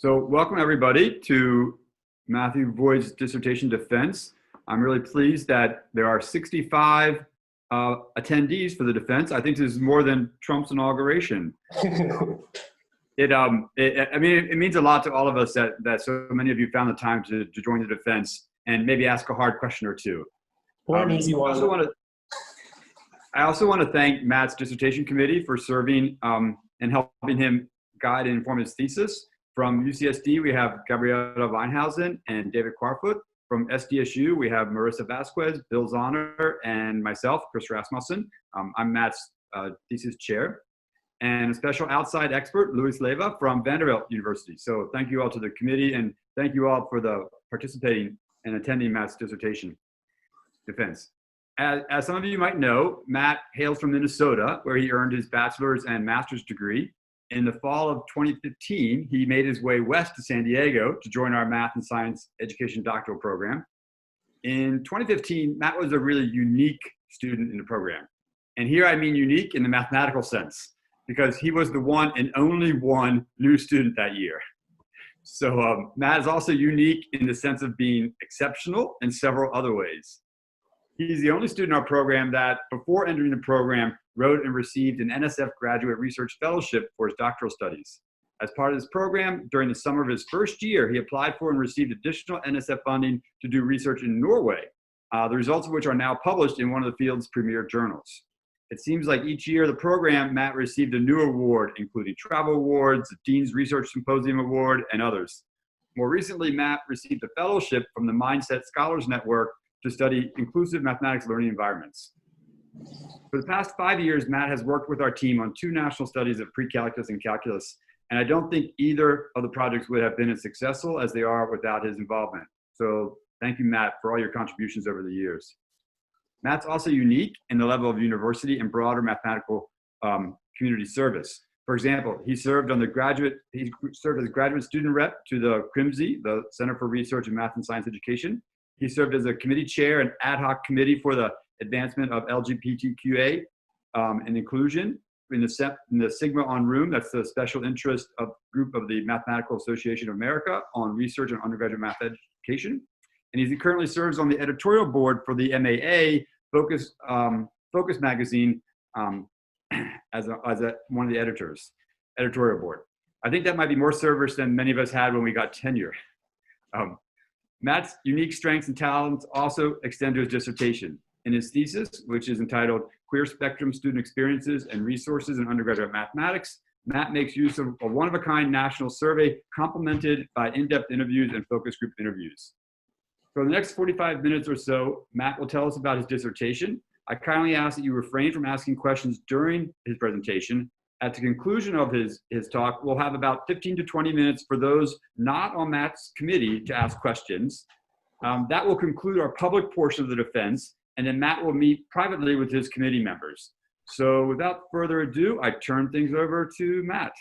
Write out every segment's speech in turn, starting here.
So welcome everybody to Matthew Voigt's dissertation defense. I'm really pleased that there are 65 attendees for the defense. I think this is more than Trump's inauguration. It means a lot to all of us that so many of you found the time to join the defense and maybe ask a hard question or two. Or an easy one. I also want to thank Matt's dissertation committee for serving and helping him guide and inform his thesis. From UCSD, we have Gabriela Weinhausen and David Quarfoot. From SDSU, we have Marissa Vasquez, Bill Zahner, and myself, Chris Rasmussen. I'm Matt's thesis chair. And a special outside expert, Luis Leyva from Vanderbilt University. So thank you all to the committee, and thank you all for the participating and attending Matt's dissertation defense. As some of you might know, Matt hails from Minnesota, where he earned his bachelor's and master's degree. In the fall of 2015, he made his way west to San Diego to join our math and science education doctoral program. In 2015, Matt was a really unique student in the program. And here I mean unique in the mathematical sense, because he was the one and only one new student that year. So Matt is also unique in the sense of being exceptional in several other ways. He's the only student in our program that, before entering the program, wrote and received an NSF Graduate Research Fellowship for his doctoral studies. As part of this program, during the summer of his first year, he applied for and received additional NSF funding to do research in Norway, the results of which are now published in one of the field's premier journals. It seems like each year of the program, Matt received a new award, including travel awards, the Dean's Research Symposium Award, and others. More recently, Matt received a fellowship from the Mindset Scholars Network to study inclusive mathematics learning environments. For the past 5 years, Matt has worked with our team on 2 national studies of pre-calculus and calculus, and I don't think either of the projects would have been as successful as they are without his involvement. So thank you, Matt, for all your contributions over the years. Matt's also unique in the level of university and broader mathematical community service. For example, he served as graduate student rep to the CRIMSI, the Center for Research in Math and Science Education. He served as a committee chair and ad hoc committee for the advancement of LGBTQA and inclusion in the Sigma on Room. That's the special interest group of the Mathematical Association of America on research and undergraduate math education. And he currently serves on the editorial board for the MAA Focus magazine as one of the editorial board. I think that might be more service than many of us had when we got tenure. Matt's unique strengths and talents also extend to his dissertation. In his thesis, which is entitled Queer Spectrum Student Experiences and Resources in Undergraduate Mathematics, Matt makes use of a one-of-a-kind national survey complemented by in-depth interviews and focus group interviews. For the next 45 minutes or so, Matt will tell us about his dissertation. I kindly ask that you refrain from asking questions during his presentation. At the conclusion of his talk, we'll have about 15 to 20 minutes for those not on Matt's committee to ask questions. That will conclude our public portion of the defense, and then Matt will meet privately with his committee members. So without further ado, I turn things over to Matt.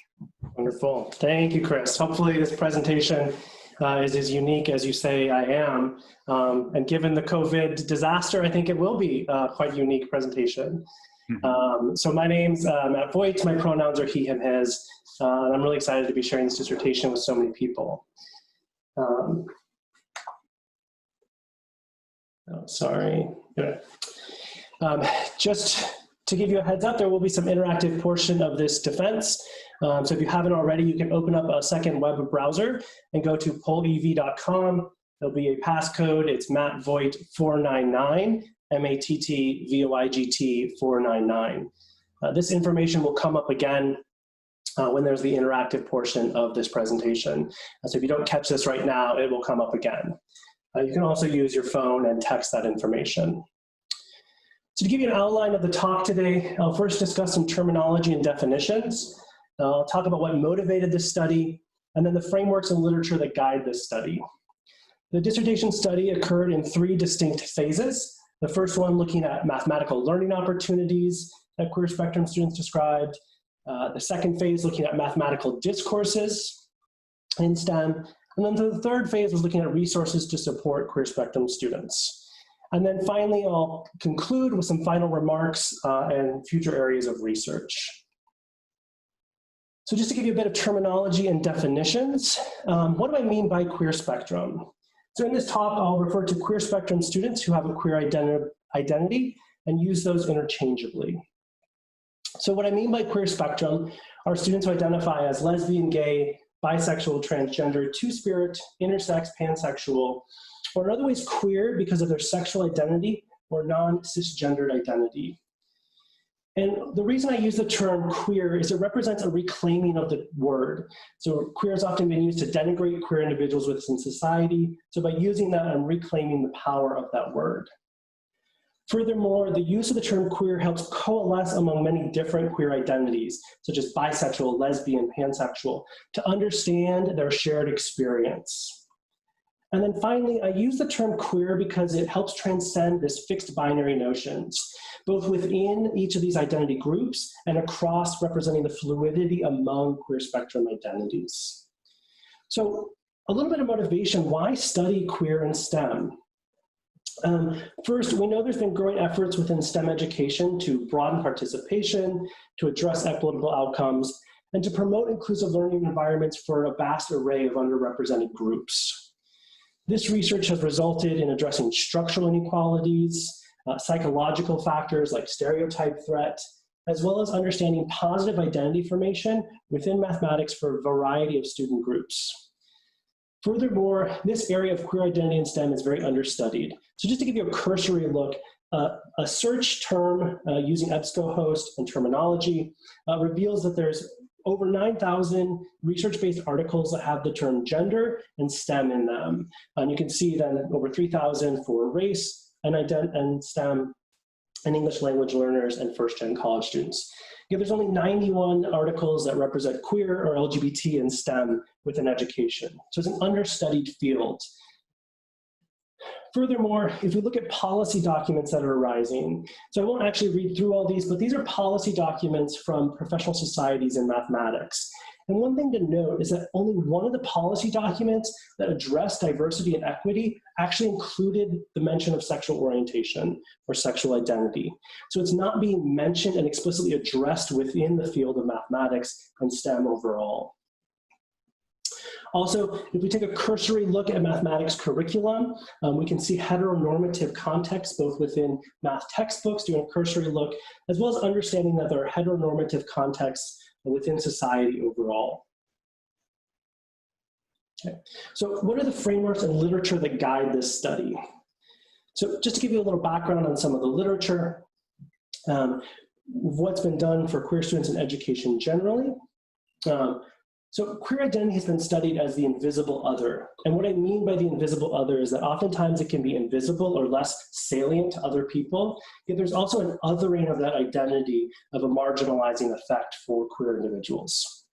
Wonderful. Thank you, Chris. Hopefully this presentation is as unique as you say I am. And given the COVID disaster, I think it will be quite a unique presentation. So my name's Matt Voigt. My pronouns are he, him, his. And I'm really excited to be sharing this dissertation with so many people. Sorry. Just to give you a heads up, there will be some interactive portion of this defense. So if you haven't already, you can open up a second web browser and go to pollev.com. There'll be a passcode. It's Matt Voigt 499, MATTVOIGT 499. This information will come up again when there's the interactive portion of this presentation. So if you don't catch this right now, it will come up again. You can also use your phone and text that information. So to give you an outline of the talk today, I'll first discuss some terminology and definitions. I'll talk about what motivated this study, and then the frameworks and literature that guide this study. The dissertation study occurred in 3 distinct phases. The first one looking at mathematical learning opportunities that queer spectrum students described. The second phase looking at mathematical discourses in STEM. And then the third phase was looking at resources to support queer spectrum students. And then finally, I'll conclude with some final remarks and future areas of research. So just to give you a bit of terminology and definitions, what do I mean by queer spectrum? So in this talk, I'll refer to queer spectrum students who have a queer identity and use those interchangeably. So what I mean by queer spectrum are students who identify as lesbian, gay, bisexual, transgender, two-spirit, intersex, pansexual, or in other ways queer because of their sexual identity or non-cisgendered identity. And the reason I use the term queer is it represents a reclaiming of the word. So queer has often been used to denigrate queer individuals within society. So by using that, I'm reclaiming the power of that word. Furthermore, the use of the term queer helps coalesce among many different queer identities, such as bisexual, lesbian, pansexual, to understand their shared experience. And then finally, I use the term queer because it helps transcend this fixed binary notions, both within each of these identity groups and across, representing the fluidity among queer spectrum identities. So a little bit of motivation, why study queer in STEM? First, we know there's been growing efforts within STEM education to broaden participation, to address equitable outcomes, and to promote inclusive learning environments for a vast array of underrepresented groups. This research has resulted in addressing structural inequalities, psychological factors like stereotype threat, as well as understanding positive identity formation within mathematics for a variety of student groups. Furthermore, this area of queer identity in STEM is very understudied. So just to give you a cursory look, a search term using EBSCOhost and terminology reveals that there's over 9,000 research-based articles that have the term gender and STEM in them. And you can see then over 3,000 for race and STEM and English language learners and first-gen college students. Yet there's only 91 articles that represent queer or LGBT in STEM within education. So it's an understudied field. Furthermore, if we look at policy documents that are arising, so I won't actually read through all these, but these are policy documents from professional societies in mathematics. And one thing to note is that only one of the policy documents that address diversity and equity actually included the mention of sexual orientation or sexual identity. So it's not being mentioned and explicitly addressed within the field of mathematics and STEM overall. Also, if we take a cursory look at mathematics curriculum, we can see heteronormative context both within math textbooks, doing a cursory look, as well as understanding that there are heteronormative contexts within society overall. Okay. So what are the frameworks and literature that guide this study? So just to give you a little background on some of the literature, what's been done for queer students in education generally. So queer identity has been studied as the invisible other. And what I mean by the invisible other is that oftentimes it can be invisible or less salient to other people, yet there's also an othering of that identity of a marginalizing effect for queer individuals.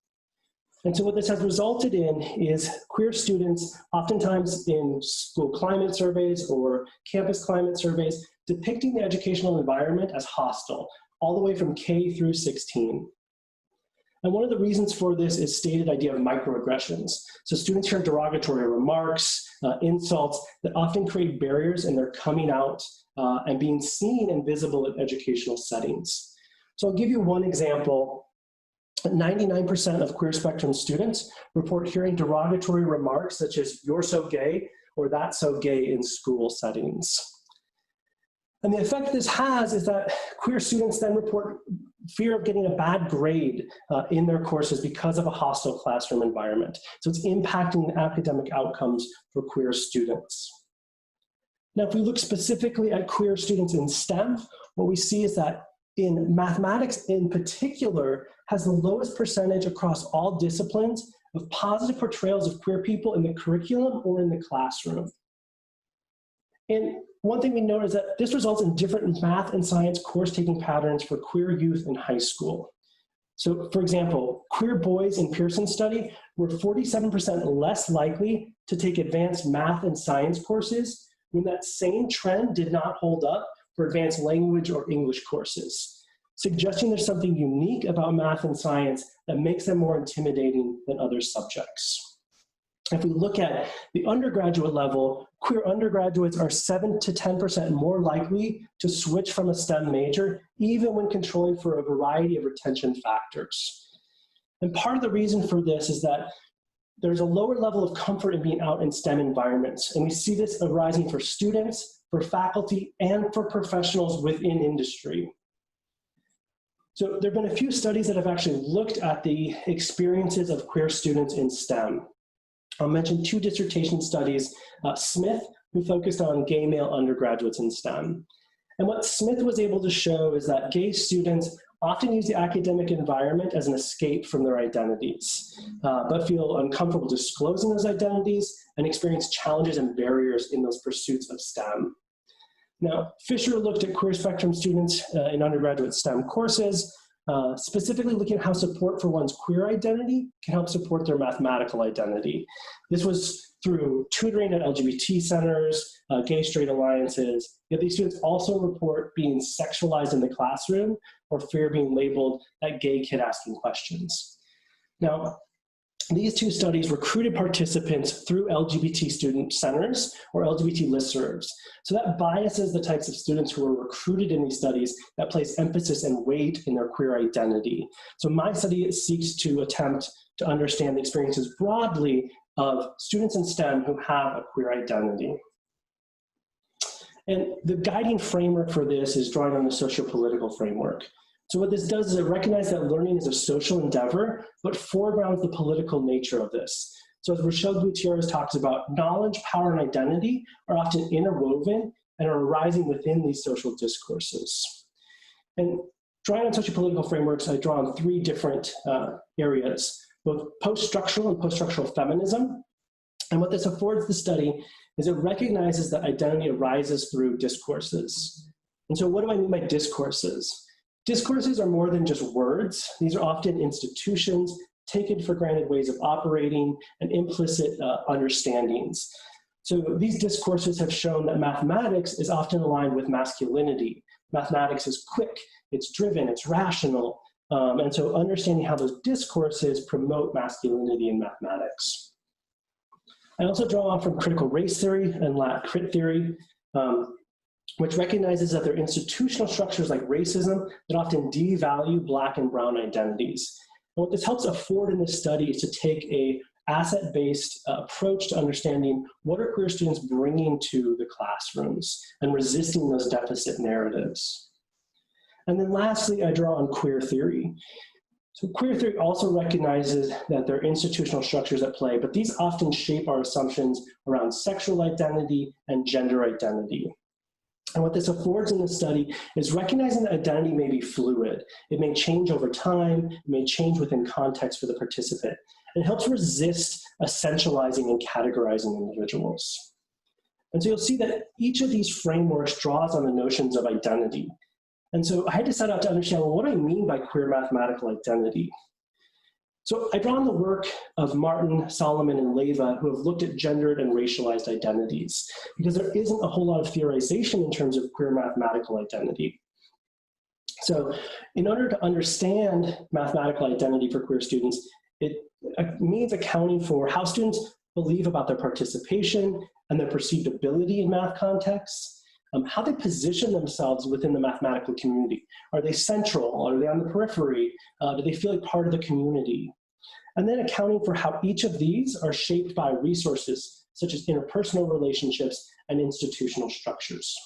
And so what this has resulted in is queer students, oftentimes in school climate surveys or campus climate surveys, depicting the educational environment as hostile, all the way from K through 16. And one of the reasons for this is stated idea of microaggressions. So students hear derogatory remarks, insults that often create barriers in their coming out and being seen and visible in educational settings. So I'll give you one example. 99% of queer spectrum students report hearing derogatory remarks such as "you're so gay" or "that's so gay" in school settings. And the effect this has is that queer students then report fear of getting a bad grade in their courses because of a hostile classroom environment. So it's impacting academic outcomes for queer students. Now, if we look specifically at queer students in STEM, what we see is that in mathematics in particular has the lowest percentage across all disciplines of positive portrayals of queer people in the curriculum or in the classroom. And one thing we note is that this results in different math and science course taking patterns for queer youth in high school. So for example, queer boys in Pearson's study were 47% less likely to take advanced math and science courses when that same trend did not hold up for advanced language or English courses, suggesting there's something unique about math and science that makes them more intimidating than other subjects. If we look at the undergraduate level, queer undergraduates are 7 to 10% more likely to switch from a STEM major, even when controlling for a variety of retention factors. And part of the reason for this is that there's a lower level of comfort in being out in STEM environments. And we see this arising for students, for faculty, and for professionals within industry. So there have been a few studies that have actually looked at the experiences of queer students in STEM. I'll mention 2 dissertation studies, Smith, who focused on gay male undergraduates in STEM. And what Smith was able to show is that gay students often use the academic environment as an escape from their identities, but feel uncomfortable disclosing those identities and experience challenges and barriers in those pursuits of STEM. Now, Fisher looked at queer spectrum students in undergraduate STEM courses, specifically looking at how support for one's queer identity can help support their mathematical identity. This was through tutoring at LGBT centers, gay straight alliances, yet these students also report being sexualized in the classroom or fear being labeled that gay kid asking questions. Now, these 2 studies recruited participants through LGBT student centers or LGBT listservs. So that biases the types of students who were recruited in these studies that place emphasis and weight in their queer identity. So my study seeks to attempt to understand the experiences broadly of students in STEM who have a queer identity. And the guiding framework for this is drawing on the socio-political framework. So what this does is it recognizes that learning is a social endeavor, but foregrounds the political nature of this. So as Rochelle Gutierrez talks about, knowledge, power, and identity are often interwoven and are arising within these social discourses. And drawing on socio-political frameworks, I draw on 3 different areas, both post-structural and post-structural feminism. And what this affords the study is it recognizes that identity arises through discourses. And so what do I mean by discourses? Discourses are more than just words. These are often institutions, taken for granted ways of operating, and implicit understandings. So these discourses have shown that mathematics is often aligned with masculinity. Mathematics is quick, it's driven, it's rational. And so understanding how those discourses promote masculinity in mathematics. I also draw on from critical race theory and Lat crit theory, which recognizes that there are institutional structures like racism that often devalue Black and brown identities. And what this helps afford in this study is to take a asset-based approach to understanding what are queer students bringing to the classrooms and resisting those deficit narratives. And then lastly, I draw on queer theory. So queer theory also recognizes that there are institutional structures at play, but these often shape our assumptions around sexual identity and gender identity. And what this affords in the study is recognizing that identity may be fluid. It may change over time, it may change within context for the participant. And it helps resist essentializing and categorizing individuals. And so you'll see that each of these frameworks draws on the notions of identity. And so I had to set out to understand, well, what do I mean by queer mathematical identity? So I draw on the work of Martin, Solomon, and Leva, who have looked at gendered and racialized identities, because there isn't a whole lot of theorization in terms of queer mathematical identity. So in order to understand mathematical identity for queer students, it means accounting for how students believe about their participation and their perceived ability in math contexts, how they position themselves within the mathematical community. Are they central? Are they on the periphery? Do they feel like part of the community? And then accounting for how each of these are shaped by resources such as interpersonal relationships and institutional structures.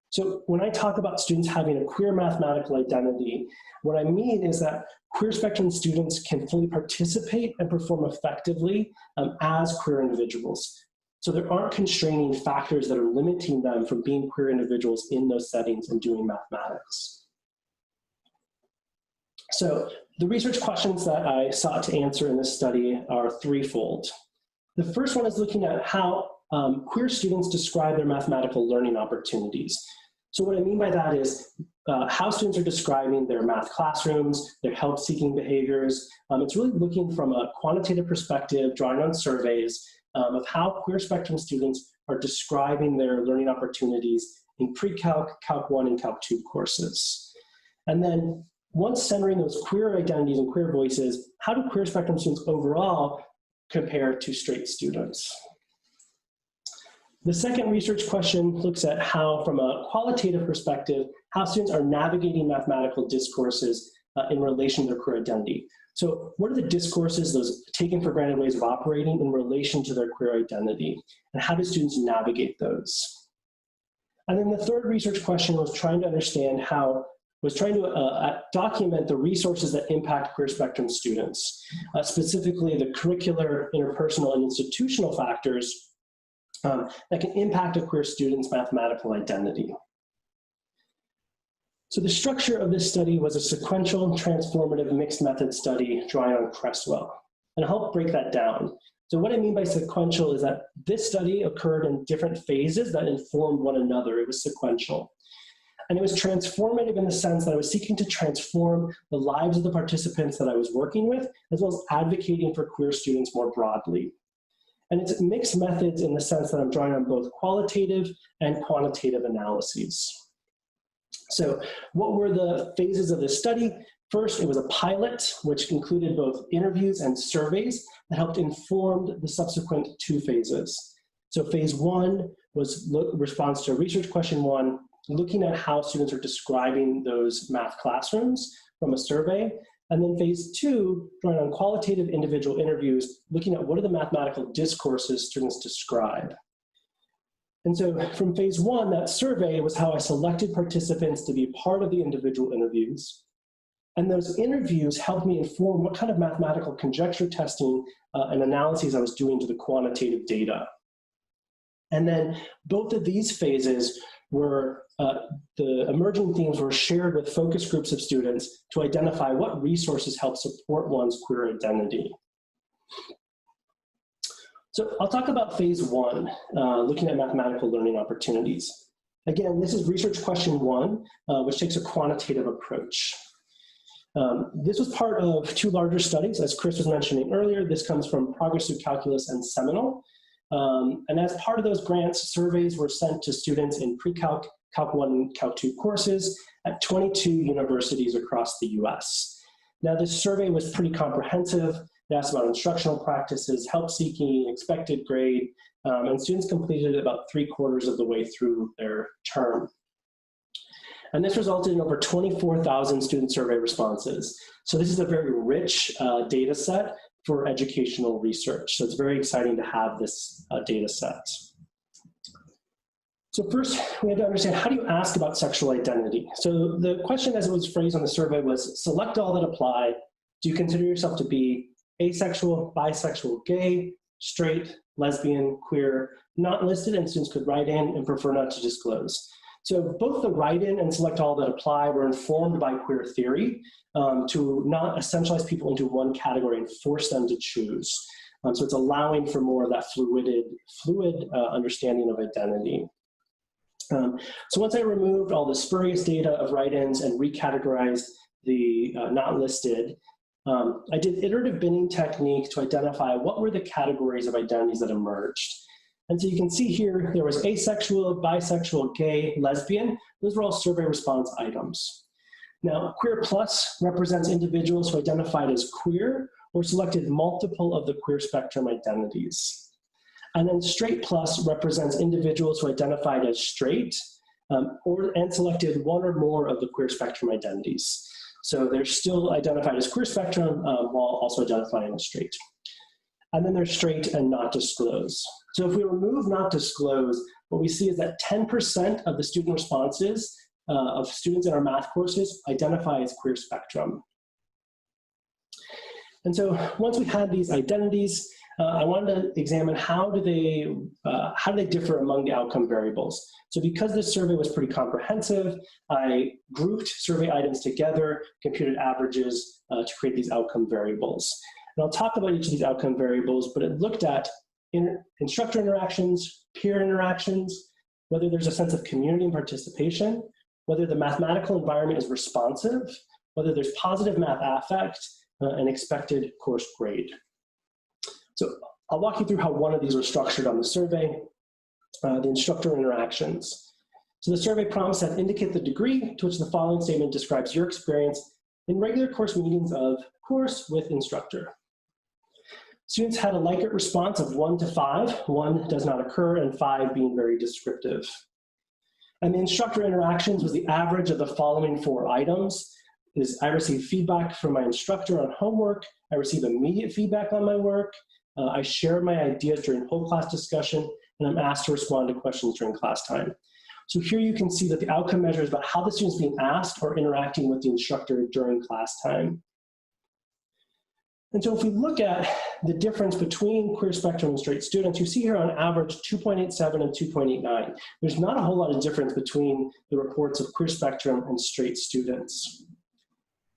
So when I talk about students having a queer mathematical identity, what I mean is that queer spectrum students can fully participate and perform effectively as queer individuals. So there aren't constraining factors that are limiting them from being queer individuals in those settings and doing mathematics. So the research questions that I sought to answer in this study are threefold. The first one is looking at how queer students describe their mathematical learning opportunities. So what I mean by that is how students are describing their math classrooms, their help-seeking behaviors. It's really looking from a quantitative perspective, drawing on surveys of how queer spectrum students are describing their learning opportunities in pre-calc, Calc 1, and Calc 2 courses. And then once centering those queer identities and queer voices, how do queer spectrum students overall compare to straight students? The second research question looks at how, from a qualitative perspective, how students are navigating mathematical discourses in relation to their queer identity. So what are the discourses, those taken for granted ways of operating in relation to their queer identity? And how do students navigate those? And then the third research question was trying to understand document the resources that impact queer spectrum students, specifically the curricular, interpersonal, and institutional factors that can impact a queer student's mathematical identity. So the structure of this study was a sequential, transformative, mixed method study drawing on Cresswell. And I'll help break that down. So what I mean by sequential is that this study occurred in different phases that informed one another. It was sequential. And it was transformative in the sense that I was seeking to transform the lives of the participants that I was working with, as well as advocating for queer students more broadly. And it's mixed methods in the sense that I'm drawing on both qualitative and quantitative analyses. So what were the phases of this study? First, it was a pilot, which included both interviews and surveys that helped inform the subsequent two phases. So phase one was response to research question one, looking at how students are describing those math classrooms from a survey. And then phase two, drawing on qualitative individual interviews, looking at what are the mathematical discourses students describe. And so from phase one, that survey was how I selected participants to be part of the individual interviews. And those interviews helped me inform what kind of mathematical conjecture testing and analyses I was doing to the quantitative data. And then both of these phases were, the emerging themes were shared with focus groups of students to identify what resources help support one's queer identity. So I'll talk about phase one, looking at mathematical learning opportunities. Again, this is research question one, which takes a quantitative approach. This was part of two larger studies, as Chris was mentioning earlier. This comes from Progress Through Calculus and Seminole. And as part of those grants, surveys were sent to students in pre-calc, Calc 1, and Calc 2 courses at 22 universities across the US. Now, this survey was pretty comprehensive. It asked about instructional practices, help seeking, expected grade, and students completed about 3/4 of the way through their term. And this resulted in over 24,000 student survey responses. So this is a very rich data set for educational research. So it's very exciting to have this data set. So first, we had to understand, how do you ask about sexual identity? So the question as it was phrased on the survey was, select all that apply. Do you consider yourself to be asexual, bisexual, gay, straight, lesbian, queer, not listed, and students could write in and prefer not to disclose. So both the write-in and select all that apply were informed by queer theory to not essentialize people into one category and force them to choose. So it's allowing for more of that fluid understanding of identity. So once I removed all the spurious data of write-ins and recategorized the not listed, I did iterative binning technique to identify what were the categories of identities that emerged. And so you can see here, there was asexual, bisexual, gay, lesbian. Those were all survey response items. Now, queer plus represents individuals who identified as queer or selected multiple of the queer spectrum identities. And then straight plus represents individuals who identified as straight and selected one or more of the queer spectrum identities. So they're still identified as queer spectrum while also identifying as straight. And then there's straight and not disclose. So if we remove not disclose, what we see is that 10% of the student responses of students in our math courses identify as queer spectrum. And so once we had these identities, I wanted to examine how do they differ among the outcome variables. So because this survey was pretty comprehensive, I grouped survey items together, computed averages to create these outcome variables. And I'll talk about each of these outcome variables, but it looked at instructor interactions, peer interactions, whether there's a sense of community and participation, whether the mathematical environment is responsive, whether there's positive math affect, and expected course grade. So I'll walk you through how one of these was structured on the survey, the instructor interactions. So the survey prompts that indicate the degree to which the following statement describes your experience in regular course meetings of course with instructor. Students had a Likert response of 1 to 5, 1 does not occur, and 5 being very descriptive. And the instructor interactions was the average of the following 4 items. is I receive feedback from my instructor on homework. I receive immediate feedback on my work. I share my ideas during whole class discussion, and I'm asked to respond to questions during class time. So here you can see that the outcome measure is about how the student's being asked or interacting with the instructor during class time. And so if we look at the difference between queer spectrum and straight students, you see here on average 2.87 and 2.89. There's not a whole lot of difference between the reports of queer spectrum and straight students.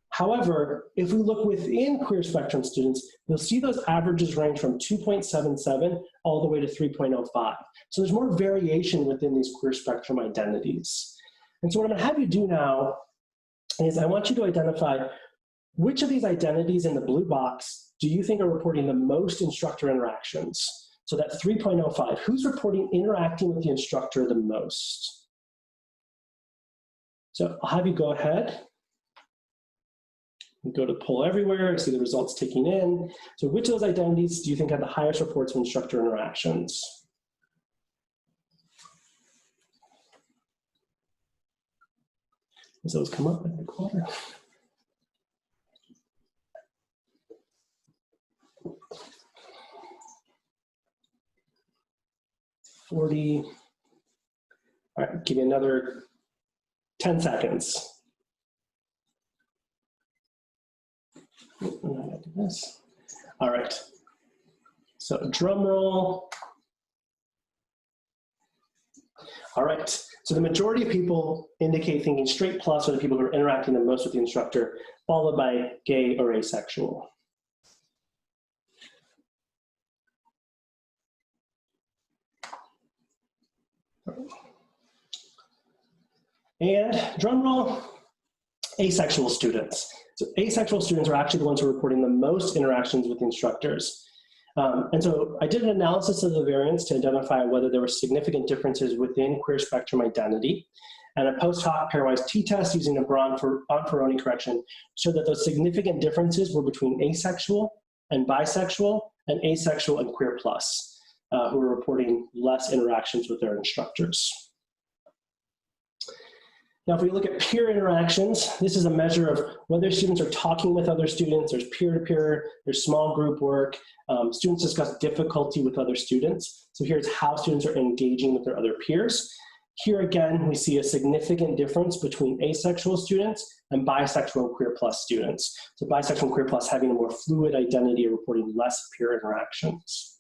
However, if we look within queer spectrum students, you'll see those averages range from 2.77 all the way to 3.05. So there's more variation within these queer spectrum identities. And so what I'm going to have you do now is I want you to identify which of these identities in the blue box do you think are reporting the most instructor interactions? So that 3.05, who's reporting interacting with the instructor the most? So I'll have you go ahead. Go to poll everywhere, see the results taking in. So which of those identities do you think have the highest reports of instructor interactions? As those come up in the corner. 40. All right, give you another 10 seconds. All right, so drum roll. All right, so the majority of people indicate thinking straight plus are the people who are interacting the most with the instructor, followed by gay or asexual. And drum roll, asexual students. So asexual students are actually the ones who are reporting the most interactions with instructors. And so I did an analysis of the variance to identify whether there were significant differences within queer spectrum identity. And a post hoc pairwise t-test using a Bonferroni correction showed that those significant differences were between asexual and bisexual and asexual and queer plus, who were reporting less interactions with their instructors. Now, if we look at peer interactions, this is a measure of whether students are talking with other students. There's peer-to-peer, there's small group work. Students discuss difficulty with other students. So here's how students are engaging with their other peers. Here again, we see a significant difference between asexual students and bisexual and queer plus students. So bisexual and queer plus having a more fluid identity, reporting less peer interactions.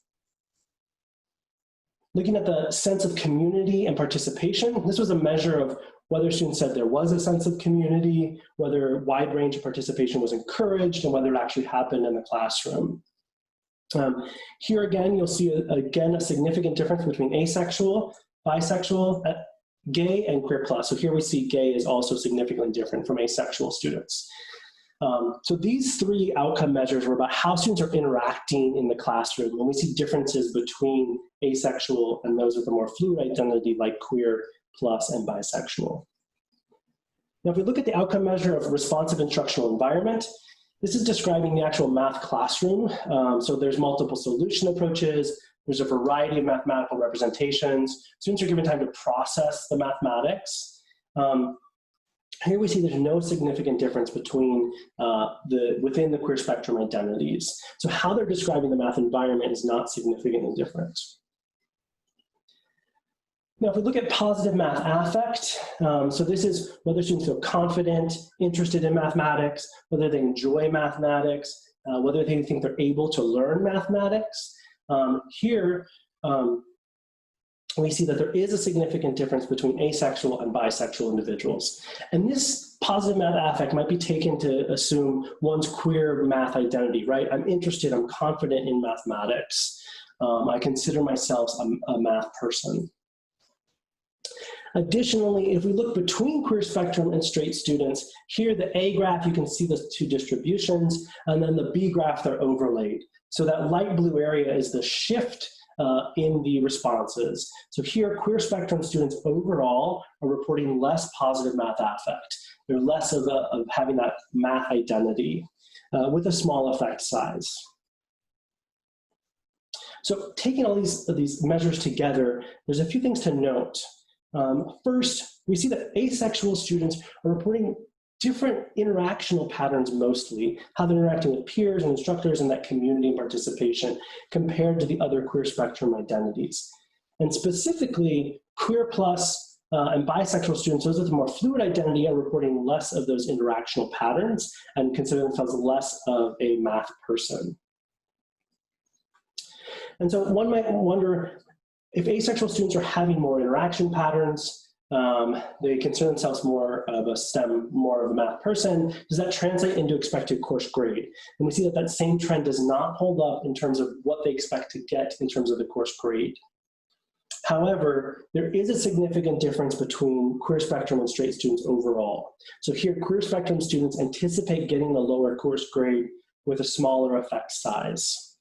Looking at the sense of community and participation, this was a measure of whether students said there was a sense of community, whether a wide range of participation was encouraged, and whether it actually happened in the classroom. Here again, you'll see again a significant difference between asexual, bisexual, gay, and queer plus. So here we see gay is also significantly different from asexual students. So these three outcome measures were about how students are interacting in the classroom, and we see differences between asexual and those with a more fluid identity like queer plus and bisexual. Now, if we look at the outcome measure of responsive instructional environment, this is describing the actual math classroom. So there's multiple solution approaches. There's a variety of mathematical representations. Students are given time to process the mathematics. Here we see there's no significant difference between within the queer spectrum identities. So how they're describing the math environment is not significantly different. Now, if we look at positive math affect, so this is whether students feel confident, interested in mathematics, whether they enjoy mathematics, whether they think they're able to learn mathematics. Here, we see that there is a significant difference between asexual and bisexual individuals. And this positive math affect might be taken to assume one's queer math identity, right? I'm interested, I'm confident in mathematics. I consider myself a math person. Additionally, if we look between queer spectrum and straight students, here the A graph, you can see the two distributions, and then the B graph, they're overlaid. So that light blue area is the shift in the responses. So here, queer spectrum students overall are reporting less positive math affect. They're less of having that math identity with a small effect size. So taking all these measures together, there's a few things to note. First, we see that asexual students are reporting different interactional patterns mostly, how they're interacting with peers and instructors and that community and participation compared to the other queer spectrum identities. And specifically, queer plus and bisexual students, those with a more fluid identity, are reporting less of those interactional patterns and consider themselves less of a math person. And so one might wonder if asexual students are having more interaction patterns, they consider themselves more of a STEM, more of a math person, does that translate into expected course grade? And we see that that same trend does not hold up in terms of what they expect to get in terms of the course grade. However, there is a significant difference between queer spectrum and straight students overall. So here, queer spectrum students anticipate getting a lower course grade with a smaller effect size.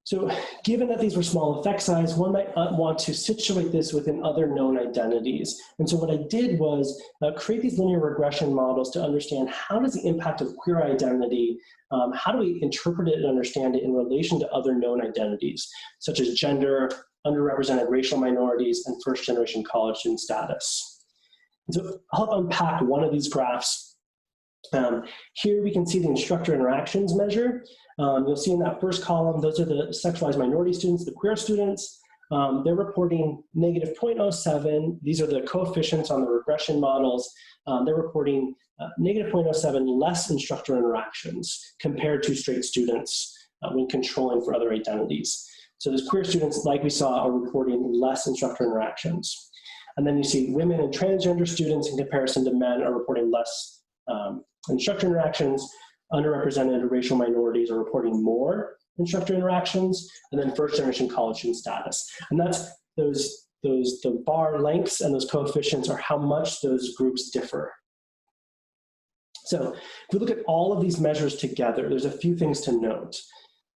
So given that these were small effect size, one might want to situate this within other known identities. And so what I did was create these linear regression models to understand how does the impact of queer identity, how do we interpret it and understand it in relation to other known identities, such as gender, underrepresented racial minorities, and first-generation college student status. And so I'll help unpack one of these graphs. Here we can see the instructor interactions measure. You'll see in that first column, those are the sexualized minority students, the queer students. They're reporting negative 0.07. These are the coefficients on the regression models. They're reporting negative 0.07 less instructor interactions compared to straight students when controlling for other identities. So those queer students, like we saw, are reporting less instructor interactions. And then you see women and transgender students in comparison to men are reporting less instructor interactions. Underrepresented racial minorities are reporting more instructor interactions, and then first-generation college student status. And that's the bar lengths and those coefficients are how much those groups differ. So if we look at all of these measures together, there's a few things to note.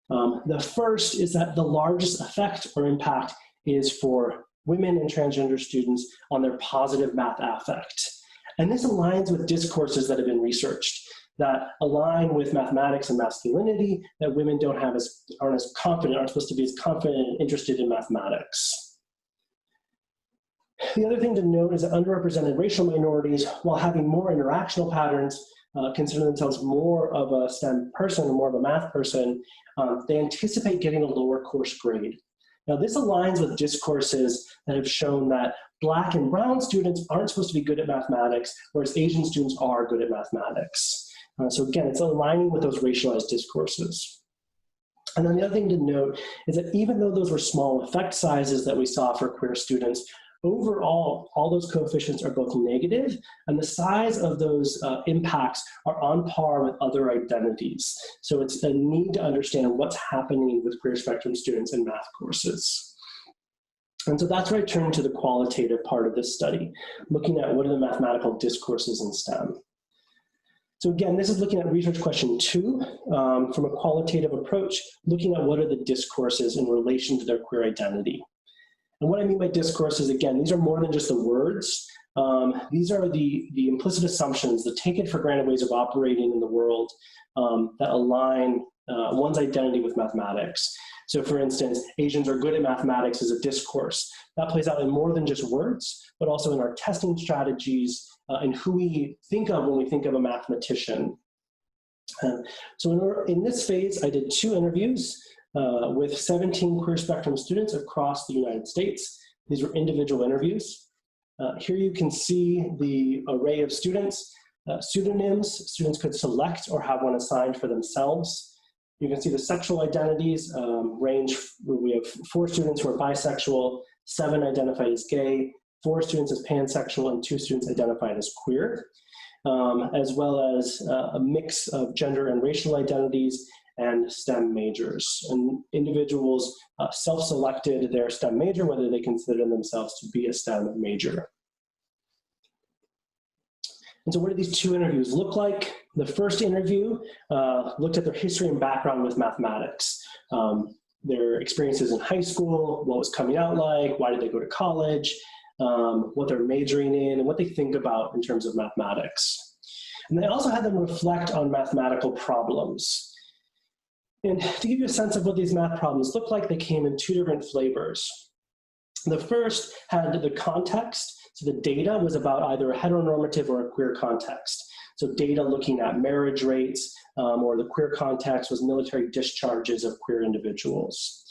The first is that the largest effect or impact is for women and transgender students on their positive math affect. And this aligns with discourses that have been researched that align with mathematics and masculinity, that women aren't as confident, aren't supposed to be as confident and interested in mathematics. The other thing to note is that underrepresented racial minorities, while having more interactional patterns, consider themselves more of a STEM person, more of a math person, they anticipate getting a lower course grade. Now this aligns with discourses that have shown that Black and brown students aren't supposed to be good at mathematics, whereas Asian students are good at mathematics. So again, it's aligning with those racialized discourses. And then the other thing to note is that even though those were small effect sizes that we saw for queer students, overall, all those coefficients are both negative, and the size of those impacts are on par with other identities. So it's a need to understand what's happening with queer spectrum students in math courses. And so that's where I turn to the qualitative part of this study, looking at what are the mathematical discourses in STEM. So again, this is looking at research question 2 from a qualitative approach, looking at what are the discourses in relation to their queer identity. And what I mean by discourses, again, these are more than just the words. These are the implicit assumptions, the taken for granted ways of operating in the world that align one's identity with mathematics. So for instance, Asians are good at mathematics as a discourse. That plays out in more than just words, but also in our testing strategies and who we think of when we think of a mathematician. So in this phase, I did 2 interviews with 17 queer spectrum students across the United States. These were individual interviews. Here you can see the array of students. Pseudonyms, students could select or have one assigned for themselves. You can see the sexual identities range. We have 4 students who are bisexual, 7 identified as gay, 4 students as pansexual, and 2 students identified as queer, as well as a mix of gender and racial identities and STEM majors. And individuals self-selected their STEM major, whether they consider themselves to be a STEM major. And so what do these 2 interviews look like? The first interview looked at their history and background with mathematics, their experiences in high school, what was coming out like, why did they go to college, what they're majoring in, and what they think about in terms of mathematics. And they also had them reflect on mathematical problems. And to give you a sense of what these math problems look like, they came in 2 different flavors. The first had the context. So the data was about either a heteronormative or a queer context. So data looking at marriage rates, or the queer context was military discharges of queer individuals.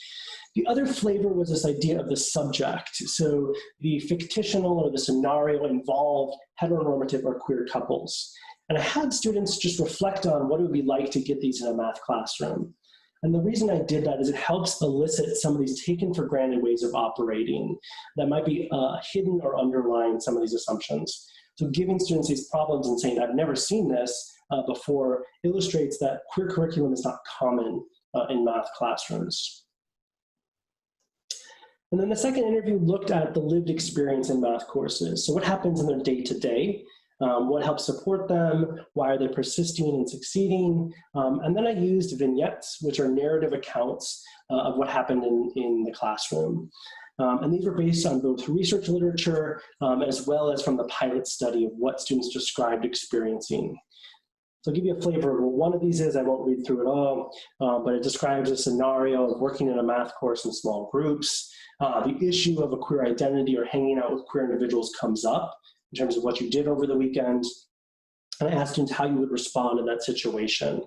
The other flavor was this idea of the subject. So the fictional or the scenario involved heteronormative or queer couples. And I had students just reflect on what it would be like to get these in a math classroom. And the reason I did that is it helps elicit some of these taken for granted ways of operating that might be hidden or underlying some of these assumptions. So giving students these problems and saying, I've never seen this before, illustrates that queer curriculum is not common in math classrooms. And then the second interview looked at the lived experience in math courses. So what happens in their day-to-day? What helps support them? Why are they persisting and succeeding? And then I used vignettes, which are narrative accounts of what happened in the classroom. And these were based on both research literature as well as from the pilot study of what students described experiencing. So I'll give you a flavor of what one of these is. I won't read through it all, but it describes a scenario of working in a math course in small groups. The issue of a queer identity or hanging out with queer individuals comes up in terms of what you did over the weekend. And I asked students how you would respond in that situation.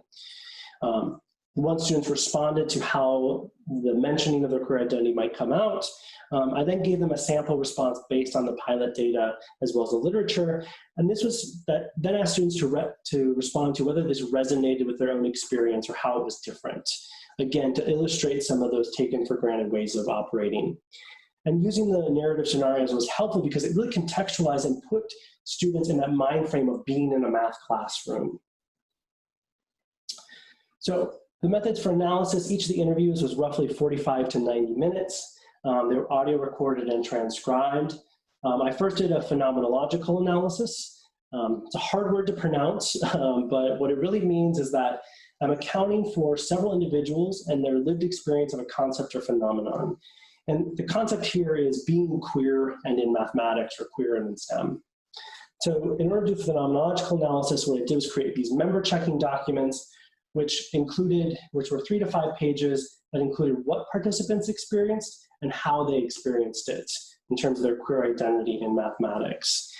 Once students responded to how the mentioning of their queer identity might come out, I then gave them a sample response based on the pilot data as well as the literature. And this was that then asked students to respond to whether this resonated with their own experience or how it was different. Again, to illustrate some of those taken for granted ways of operating. And using the narrative scenarios was helpful because it really contextualized and put students in that mind frame of being in a math classroom. So the methods for analysis, each of the interviews was roughly 45 to 90 minutes. They were audio recorded and transcribed. I first did a phenomenological analysis. It's a hard word to pronounce, but what it really means is that I'm accounting for several individuals and their lived experience of a concept or phenomenon. And the concept here is being queer and in mathematics or queer and in STEM. So in order to do phenomenological analysis, what I did was create these member checking documents, which were 3 to 5 pages that included what participants experienced and how they experienced it in terms of their queer identity in mathematics.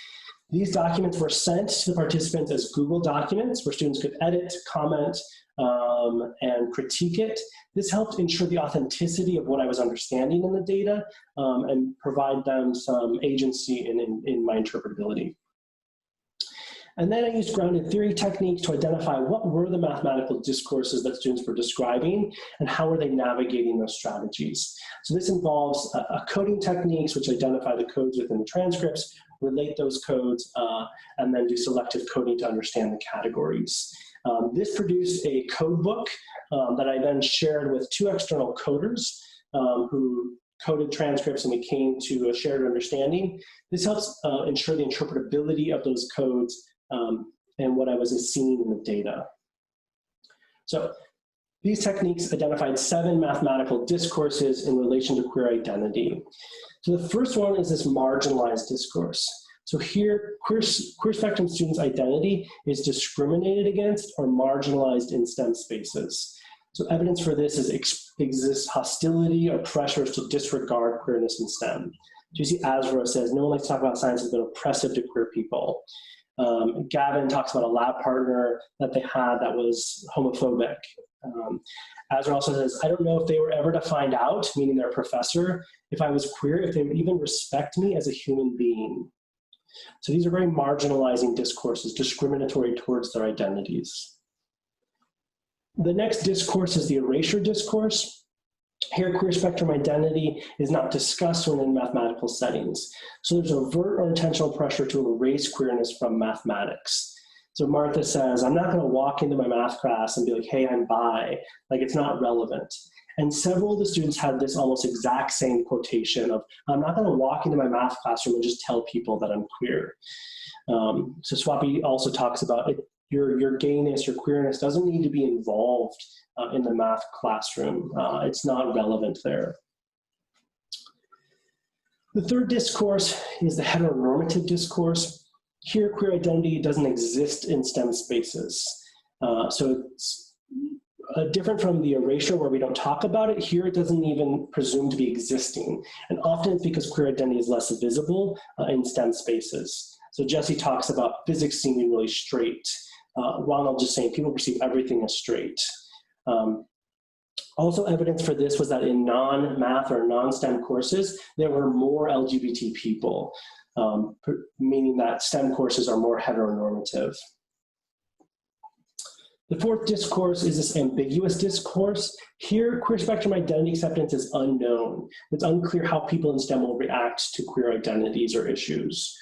These documents were sent to the participants as Google documents where students could edit, comment, and critique it. This helped ensure the authenticity of what I was understanding in the data and provide them some agency in my interpretability. And then I used grounded theory techniques to identify what were the mathematical discourses that students were describing and how were they navigating those strategies. So this involves coding techniques, which identify the codes within the transcripts, relate those codes, and then do selective coding to understand the categories. This produced a code book that I then shared with 2 external coders who coded transcripts, and we came to a shared understanding. This helps ensure the interpretability of those codes and what I was seeing in the data. So these techniques identified 7 mathematical discourses in relation to queer identity. So the first one is this marginalized discourse. So here, queer spectrum students' identity is discriminated against or marginalized in STEM spaces. So evidence for this is exists hostility or pressures to disregard queerness in STEM. So you see Azra says, no one likes to talk about science has been oppressive to queer people. Gavin talks about a lab partner that they had that was homophobic. Azra also says, I don't know if they were ever to find out, meaning their professor, if I was queer, if they would even respect me as a human being. So these are very marginalizing discourses, discriminatory towards their identities. The next discourse is the erasure discourse. Here, queer spectrum identity is not discussed when in mathematical settings. So there's overt or intentional pressure to erase queerness from mathematics. So Martha says, I'm not going to walk into my math class and be like, hey, I'm bi. Like, it's not relevant. And several of the students had this almost exact same quotation of, I'm not going to walk into my math classroom and just tell people that I'm queer. So Swapi also talks about it, your gayness, your queerness doesn't need to be involved in the math classroom. It's not relevant there. The third discourse is the heteronormative discourse. Here, queer identity doesn't exist in STEM spaces. So it's different from the erasure where we don't talk about it, here it doesn't even presume to be existing. And often it's because queer identity is less visible in STEM spaces. So Jesse talks about physics seeming really straight. Ronald just saying people perceive everything as straight. Also evidence for this was that in non-math or non-STEM courses, there were more LGBT people, meaning that STEM courses are more heteronormative. The fourth discourse is this ambiguous discourse. Here, queer spectrum identity acceptance is unknown. It's unclear how people in STEM will react to queer identities or issues.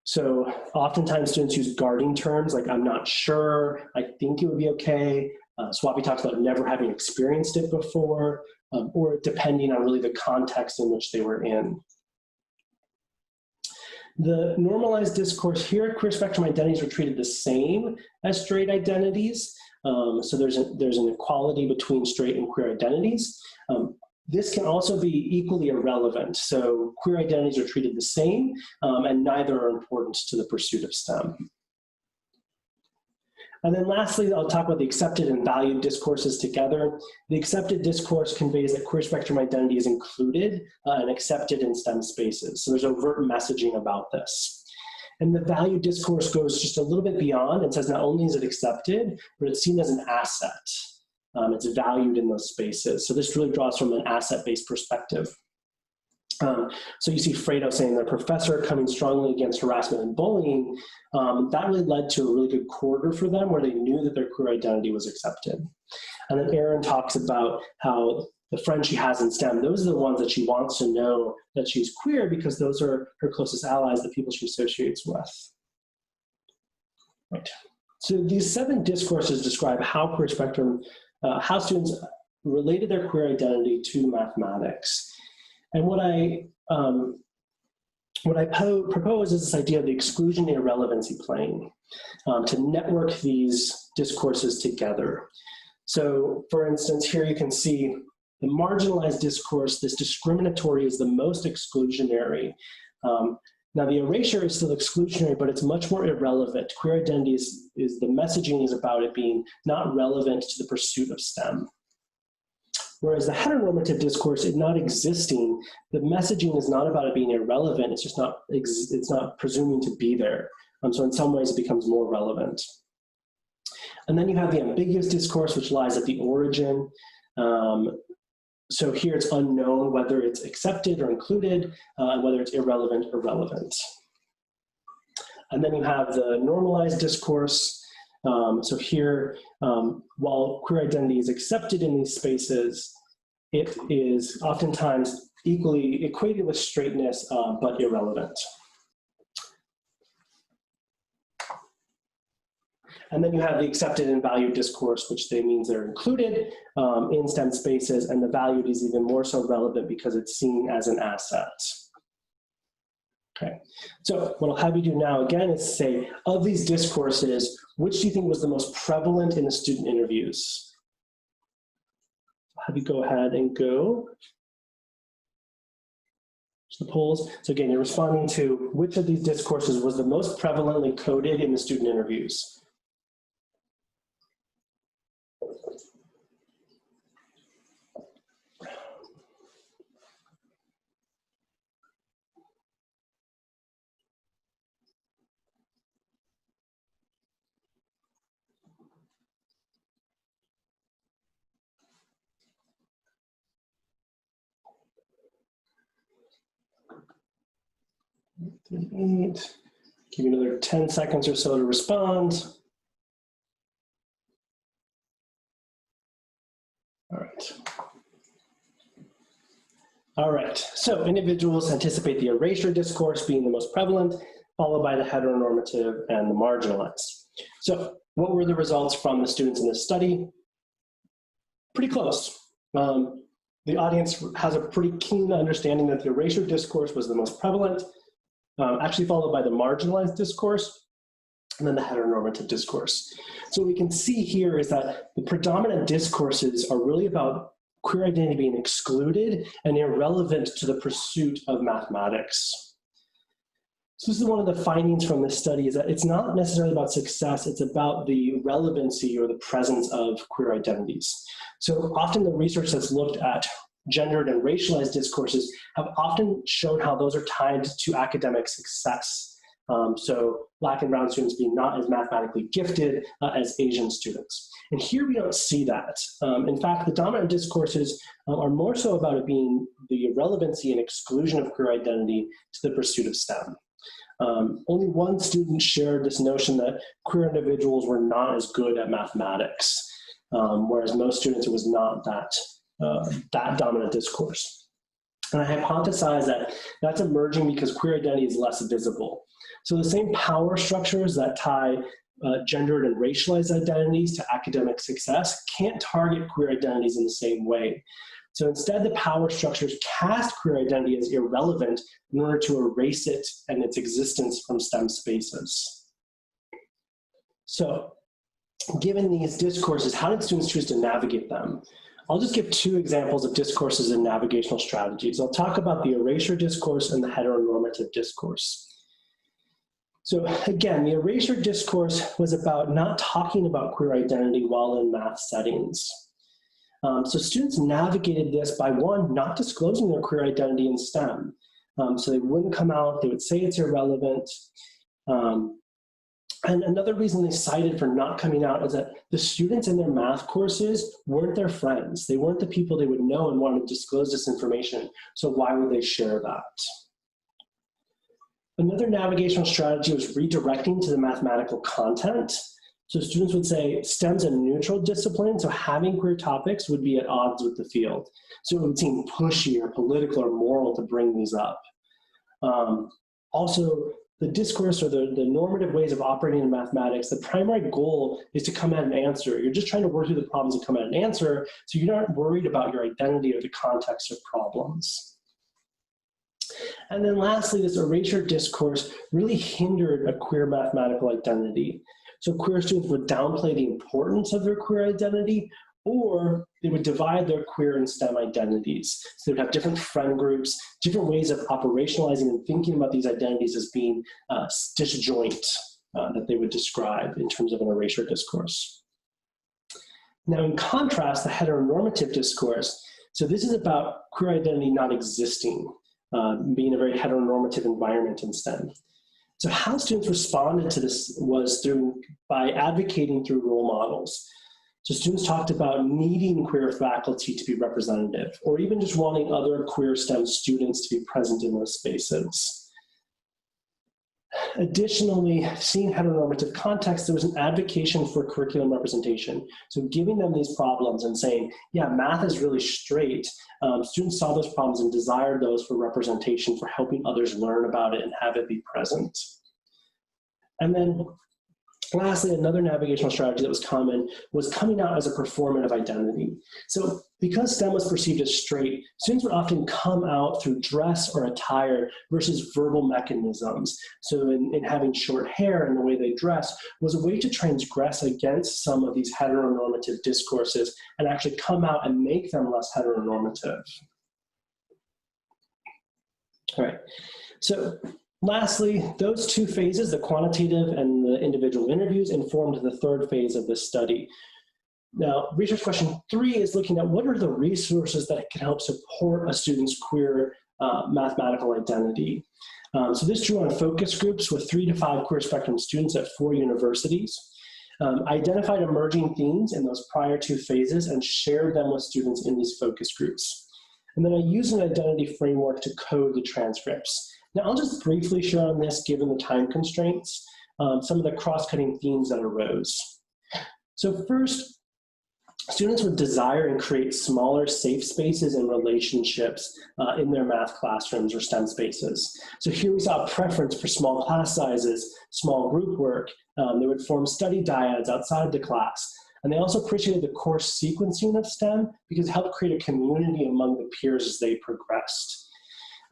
So oftentimes students use guarding terms like I'm not sure, I think it would be okay. Swabi talks about never having experienced it before, or depending on really the context in which they were in. The normalized discourse here, queer spectrum identities are treated the same as straight identities. So there's an equality between straight and queer identities. This can also be equally irrelevant. So queer identities are treated the same, and neither are important to the pursuit of STEM. And then lastly, I'll talk about the accepted and valued discourses together. The accepted discourse conveys that queer spectrum identity is included and accepted in STEM spaces. So there's overt messaging about this. And the valued discourse goes just a little bit beyond and says not only is it accepted, but it's seen as an asset. It's valued in those spaces. So this really draws from an asset-based perspective. So you see Fredo saying the professor coming strongly against harassment and bullying, that really led to a really good quarter for them where they knew that their queer identity was accepted. And then Erin talks about how the friends she has in STEM, those are the ones that she wants to know that she's queer because those are her closest allies, the people she associates with. Right. So these 7 discourses describe how queer spectrum, how students related their queer identity to mathematics. And what I propose is this idea of the exclusion and irrelevancy plane, to network these discourses together. So for instance, here you can see the marginalized discourse, this discriminatory is the most exclusionary. Now the erasure is still exclusionary, but it's much more irrelevant. Queer identity is the messaging is about it being not relevant to the pursuit of STEM. Whereas the heteronormative discourse, it not existing, the messaging is not about it being irrelevant, it's just not, it's not presuming to be there. So in some ways it becomes more relevant. And then you have the ambiguous discourse, which lies at the origin. So here it's unknown whether it's accepted or included, whether it's irrelevant or relevant. And then you have the normalized discourse. So here, while queer identity is accepted in these spaces, it is oftentimes equally equated with straightness, but irrelevant. And then you have the accepted and valued discourse, which means they're included in STEM spaces, and the valued is even more so relevant because it's seen as an asset. Okay, so what I'll have you do now again is say, of these discourses, which do you think was the most prevalent in the student interviews? I'll have you go ahead and go to the polls. So again, you're responding to which of these discourses was the most prevalently coded in the student interviews. Give you another 10 seconds or so to respond. All right, so individuals anticipate the erasure discourse being the most prevalent, followed by the heteronormative and the marginalized. So what were the results from the students in this study? Pretty close. The audience has a pretty keen understanding that the erasure discourse was the most prevalent, actually followed by the marginalized discourse, and then the heteronormative discourse. So what we can see here is that the predominant discourses are really about queer identity being excluded and irrelevant to the pursuit of mathematics. So this is one of the findings from this study, is that it's not necessarily about success, it's about the relevancy or the presence of queer identities. So often the research that's looked at gendered and racialized discourses have often shown how those are tied to academic success. So Black and brown students being not as mathematically gifted as Asian students. And here we don't see that. In fact, the dominant discourses are more so about it being the relevancy and exclusion of queer identity to the pursuit of STEM. Only one student shared this notion that queer individuals were not as good at mathematics, whereas most students, it was not that dominant discourse. And I hypothesize that that's emerging because queer identity is less visible. So the same power structures that tie gendered and racialized identities to academic success can't target queer identities in the same way. So instead, the power structures cast queer identity as irrelevant in order to erase it and its existence from STEM spaces. So given these discourses, how did students choose to navigate them? I'll just give two examples of discourses and navigational strategies. I'll talk about the erasure discourse and the heteronormative discourse. So again, the erasure discourse was about not talking about queer identity while in math settings. So students navigated this by, one, not disclosing their queer identity in STEM. So they wouldn't come out, they would say it's irrelevant. And another reason they cited for not coming out is that the students in their math courses weren't their friends. They weren't the people they would know and want to disclose this information. So why would they share that? Another navigational strategy was redirecting to the mathematical content. So students would say STEM's a neutral discipline, so having queer topics would be at odds with the field. So it would seem pushy or political or moral to bring these up. Also, the discourse or the normative ways of operating in mathematics, the primary goal is to come at an answer. You're just trying to work through the problems and come at an answer, so you're not worried about your identity or the context of problems. And then lastly, this erasure discourse really hindered a queer mathematical identity. So queer students would downplay the importance of their queer identity, or they would divide their queer and STEM identities. So they would have different friend groups, different ways of operationalizing and thinking about these identities as being disjoint that they would describe in terms of an erasure discourse. Now, in contrast, the heteronormative discourse, so this is about queer identity not existing, being a very heteronormative environment in STEM. So how students responded to this was by advocating through role models. So students talked about needing queer faculty to be representative, or even just wanting other queer STEM students to be present in those spaces. Additionally, seeing heteronormative context, there was an advocacy for curriculum representation. So giving them these problems and saying, yeah, math is really straight. Students saw those problems and desired those for representation, for helping others learn about it and have it be present. And then lastly, another navigational strategy that was common was coming out as a performative identity. So because STEM was perceived as straight, students would often come out through dress or attire versus verbal mechanisms. So in having short hair and the way they dress was a way to transgress against some of these heteronormative discourses and actually come out and make them less heteronormative. All right, so lastly, those two phases, the quantitative and the individual interviews, informed the third phase of this study. Now, research question 3 is looking at what are the resources that can help support a student's queer mathematical identity. So this drew on focus groups with 3 to 5 queer spectrum students at 4 universities, identified emerging themes in those prior 2 phases and shared them with students in these focus groups. And then I used an identity framework to code the transcripts. Now, I'll just briefly share on this, given the time constraints, some of the cross-cutting themes that arose. So first, students would desire and create smaller safe spaces and relationships in their math classrooms or STEM spaces. So here we saw a preference for small class sizes, small group work. They would form study dyads outside the class. And they also appreciated the course sequencing of STEM because it helped create a community among the peers as they progressed.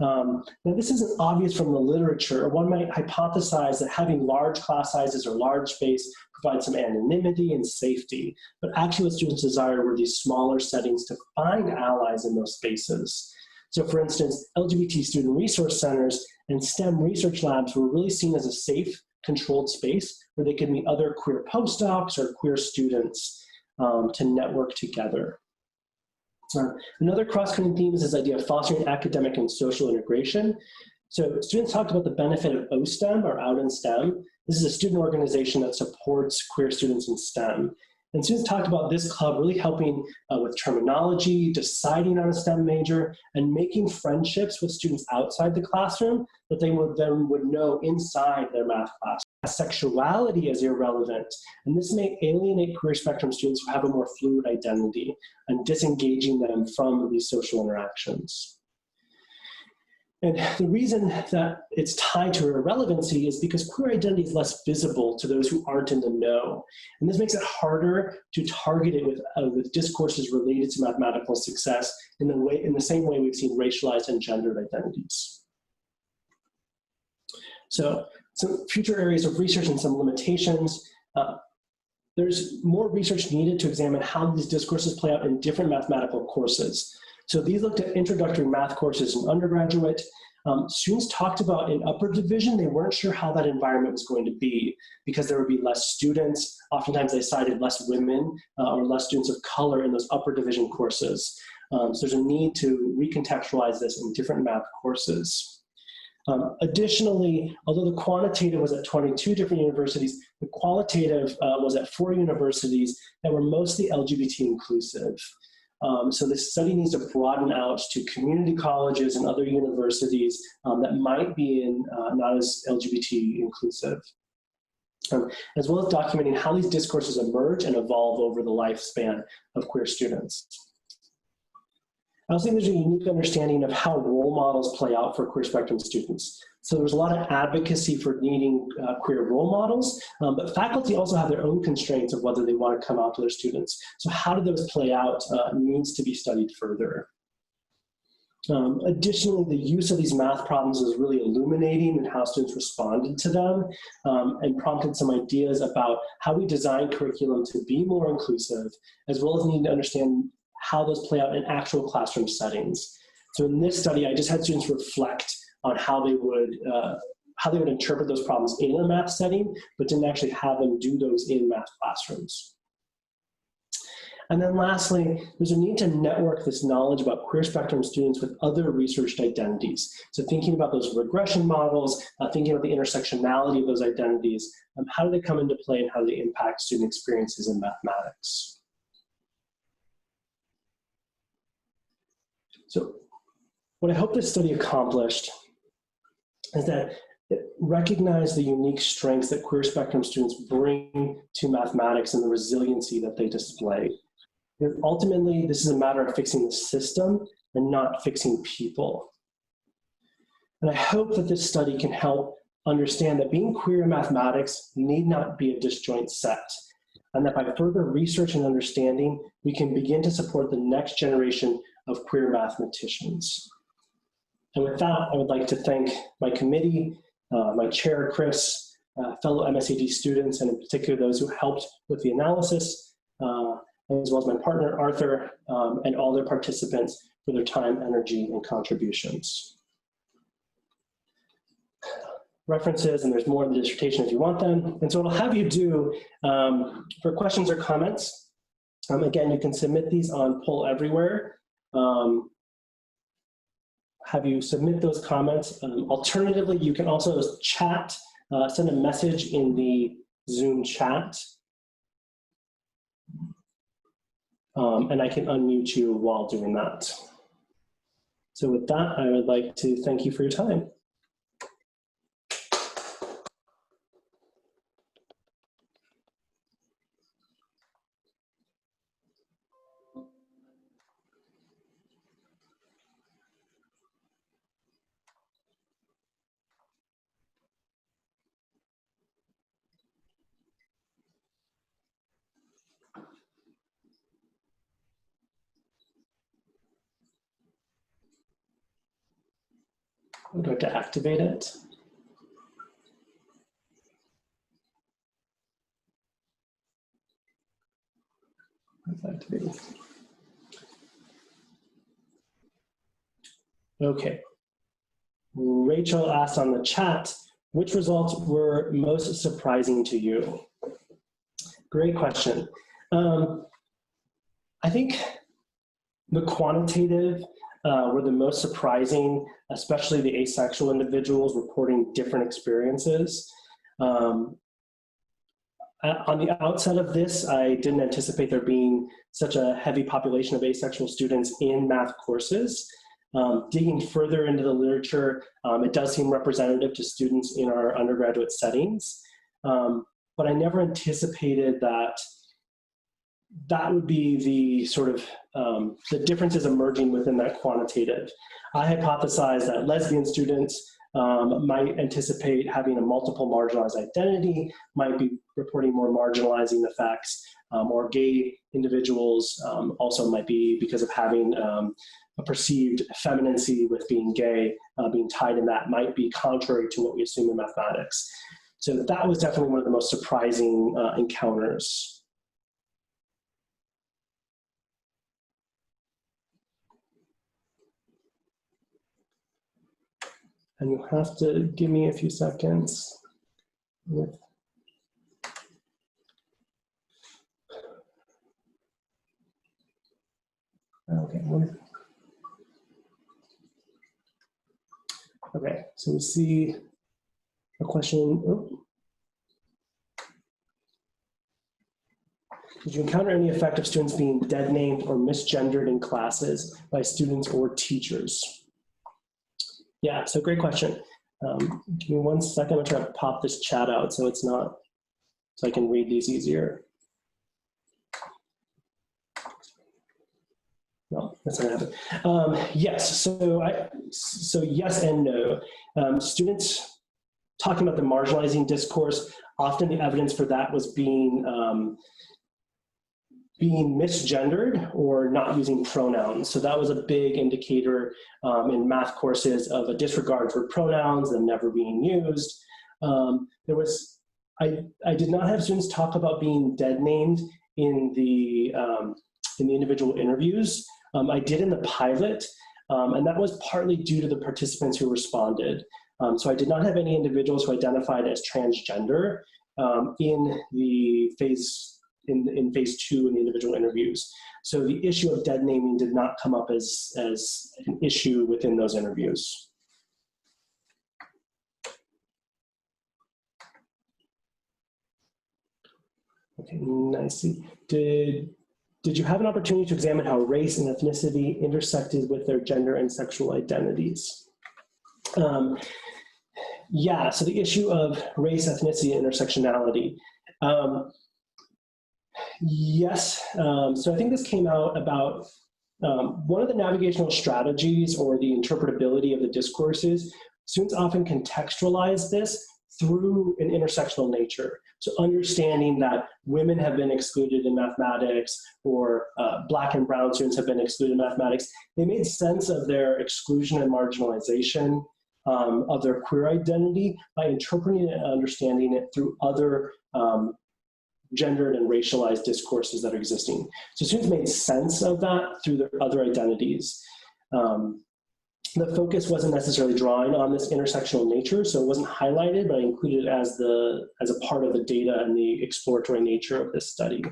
Now, this isn't obvious from the literature. One might hypothesize that having large class sizes or large space provides some anonymity and safety, but actually what students desired were these smaller settings to find allies in those spaces. So for instance, LGBT student resource centers and STEM research labs were really seen as a safe, controlled space where they could meet other queer postdocs or queer students to network together. Another cross-cutting theme is this idea of fostering academic and social integration. So students talked about the benefit of OSTEM, or Out in STEM. This is a student organization that supports queer students in STEM. And students talked about this club really helping with terminology, deciding on a STEM major, and making friendships with students outside the classroom that they would know inside their math class. Sexuality is irrelevant, and this may alienate queer spectrum students who have a more fluid identity and disengaging them from these social interactions. And the reason that it's tied to irrelevancy is because queer identity is less visible to those who aren't in the know. And this makes it harder to target it with discourses related to mathematical success in the same way we've seen racialized and gendered identities. So some future areas of research and some limitations. There's more research needed to examine how these discourses play out in different mathematical courses. So these looked at introductory math courses in undergraduate. Students talked about in upper division, they weren't sure how that environment was going to be because there would be less students. Oftentimes they cited less women or less students of color in those upper division courses. So there's a need to recontextualize this in different math courses. Additionally, although the quantitative was at 22 different universities, the qualitative was at 4 universities that were mostly LGBT inclusive. So this study needs to broaden out to community colleges and other universities that might be not as LGBT inclusive, as well as documenting how these discourses emerge and evolve over the lifespan of queer students. I also think there's a unique understanding of how role models play out for queer spectrum students. So there's a lot of advocacy for needing queer role models, but faculty also have their own constraints of whether they want to come out to their students. So how do those play out needs to be studied further. Additionally, the use of these math problems is really illuminating in how students responded to them and prompted some ideas about how we design curriculum to be more inclusive, as well as needing to understand how those play out in actual classroom settings. So in this study, I just had students reflect on how they would interpret those problems in a math setting, but didn't actually have them do those in math classrooms. And then lastly, there's a need to network this knowledge about queer spectrum students with other researched identities. So thinking about those regression models, thinking about the intersectionality of those identities, how do they come into play and how do they impact student experiences in mathematics? So what I hope this study accomplished is that it recognized the unique strengths that queer spectrum students bring to mathematics and the resiliency that they display. Ultimately, this is a matter of fixing the system and not fixing people. And I hope that this study can help understand that being queer in mathematics need not be a disjoint set, and that by further research and understanding, we can begin to support the next generation of queer mathematicians. And with that, I would like to thank my committee, my chair, Chris, fellow MSAD students, and in particular those who helped with the analysis, as well as my partner, Arthur, and all their participants for their time, energy, and contributions. References, and there's more in the dissertation if you want them. And so what I'll have you do for questions or comments, again, you can submit these on Poll Everywhere. Have you submit those comments. Alternatively, you can also chat, send a message in the Zoom chat. And I can unmute you while doing that. So with that, I would like to thank you for your time. I'm going to activate it. Let's activate it. Okay. Rachel asked on the chat, which results were most surprising to you? Great question. I think the quantitative were the most surprising, especially the asexual individuals reporting different experiences. On the outset of this, I didn't anticipate there being such a heavy population of asexual students in math courses. Digging further into the literature, it does seem representative to students in our undergraduate settings, but I never anticipated that that would be the sort of the differences emerging within that quantitative. I hypothesized that lesbian students might anticipate having a multiple marginalized identity, might be reporting more marginalizing effects, or gay individuals also might be, because of having a perceived femininity with being gay, being tied in that, might be contrary to what we assume in mathematics. So that was definitely one of the most surprising encounters. And you'll have to give me a few seconds. Okay. Okay, so we see a question. Oh. Did you encounter any effect of students being dead named or misgendered in classes by students or teachers? Yeah, so great question. Give me 1 second. I'm gonna try to pop this chat out so it's not, so I can read these easier. No, that's not happening. Yes, so yes and no. Students talking about the marginalizing discourse, often the evidence for that was being misgendered or not using pronouns. So that was a big indicator in math courses of a disregard for pronouns and never being used. I did not have students talk about being dead named in the individual interviews. I did in the pilot, and that was partly due to the participants who responded. So I did not have any individuals who identified as transgender in the in phase 2 in the individual interviews. So the issue of dead naming did not come up as an issue within those interviews. Okay, nice. Did you have an opportunity to examine how race and ethnicity intersected with their gender and sexual identities? Yeah, so the issue of race, ethnicity, and intersectionality. Yes, so I think this came out about one of the navigational strategies or the interpretability of the discourses. Students often contextualize this through an intersectional nature. So understanding that women have been excluded in mathematics, or Black and brown students have been excluded in mathematics, they made sense of their exclusion and marginalization of their queer identity by interpreting and understanding it through other gendered and racialized discourses that are existing. So students made sense of that through their other identities. The focus wasn't necessarily drawing on this intersectional nature, so it wasn't highlighted, but I included it as a part of the data and the exploratory nature of this study.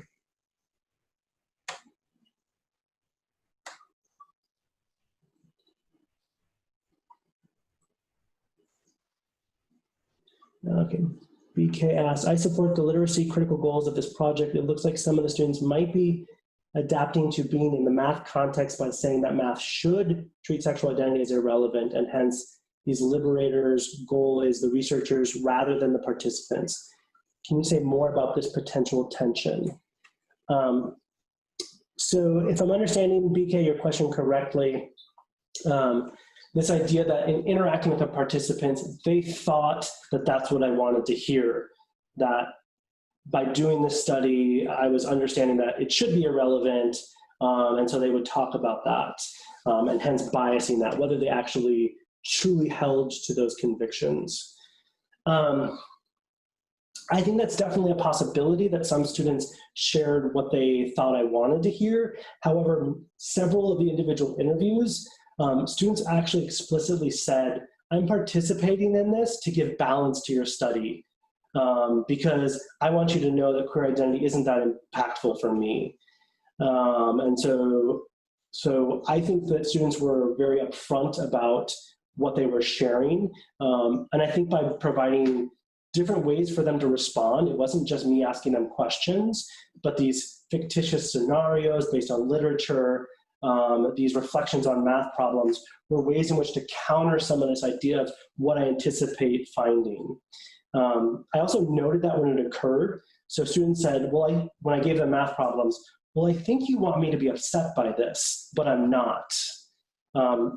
Okay, BK asks, I support the literacy critical goals of this project. It looks like some of the students might be adapting to being in the math context by saying that math should treat sexual identity as irrelevant, and hence these liberators' goal is the researchers rather than the participants. Can you say more about this potential tension? So if I'm understanding, BK, your question correctly, this idea that in interacting with the participants, they thought that that's what I wanted to hear, that by doing this study, I was understanding that it should be irrelevant, and so they would talk about that, and hence biasing that, whether they actually truly held to those convictions. I think that's definitely a possibility that some students shared what they thought I wanted to hear. However, several of the individual interviews, students actually explicitly said, I'm participating in this to give balance to your study, because I want you to know that queer identity isn't that impactful for me. And so I think that students were very upfront about what they were sharing. And I think by providing different ways for them to respond, it wasn't just me asking them questions, but these fictitious scenarios based on literature, these reflections on math problems were ways in which to counter some of this idea of what I anticipate finding. I also noted that when it occurred, so students said, well, when I gave them math problems, well, I think you want me to be upset by this, but I'm not.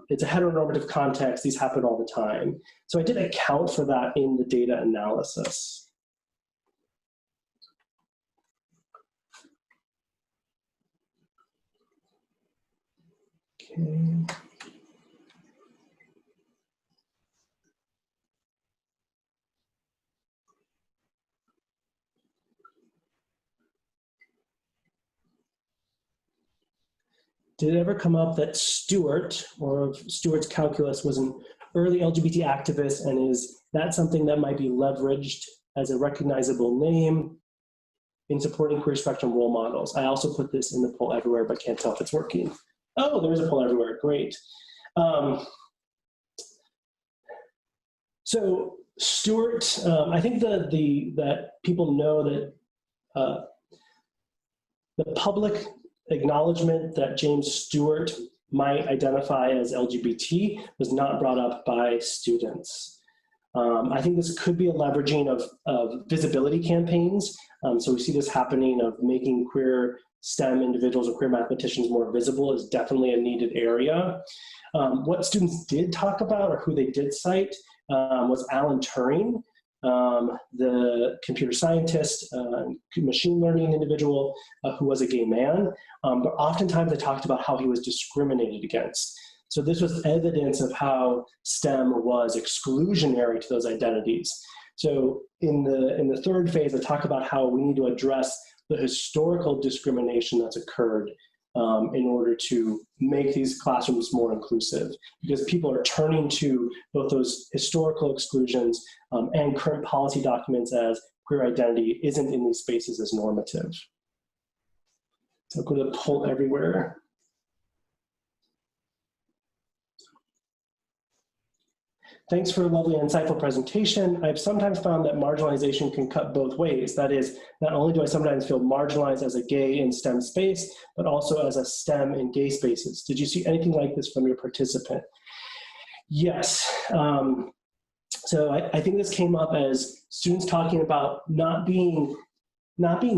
It's a heteronormative context. These happen all the time. So I did account for that in the data analysis. Okay. Did it ever come up that Stewart, or Stewart's calculus, was an early LGBT activist, and is that something that might be leveraged as a recognizable name in supporting queer spectrum role models? I also put this in the poll everywhere, but can't tell if it's working. Oh, there is a poll everywhere, great. So Stewart, I think that people know that the public acknowledgement that James Stewart might identify as LGBT was not brought up by students. I think this could be a leveraging of visibility campaigns. So we see this happening of making queer STEM individuals or queer mathematicians more visible is definitely a needed area. What students did talk about, or who they did cite, was Alan Turing, the computer scientist, machine learning individual who was a gay man, but oftentimes they talked about how he was discriminated against. So this was evidence of how STEM was exclusionary to those identities. So in the third phase, I talk about how we need to address the historical discrimination that's occurred in order to make these classrooms more inclusive, because people are turning to both those historical exclusions and current policy documents as queer identity isn't in these spaces as normative. So go to the poll everywhere. Thanks for a lovely and insightful presentation. I've sometimes found that marginalization can cut both ways. That is, not only do I sometimes feel marginalized as a gay in STEM space, but also as a STEM in gay spaces. Did you see anything like this from your participant? Yes. So I think this came up as students talking about not being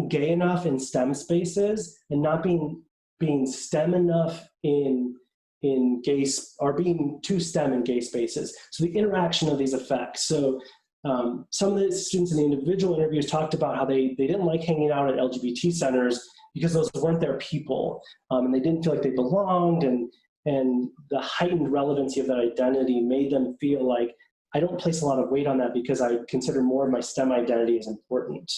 gay enough in STEM spaces and not being STEM enough in gay, or being too STEM in gay spaces. So the interaction of these effects. So some of the students in the individual interviews talked about how they didn't like hanging out at LGBT centers because those weren't their people, and they didn't feel like they belonged, and the heightened relevancy of that identity made them feel like, I don't place a lot of weight on that because I consider more of my STEM identity as important.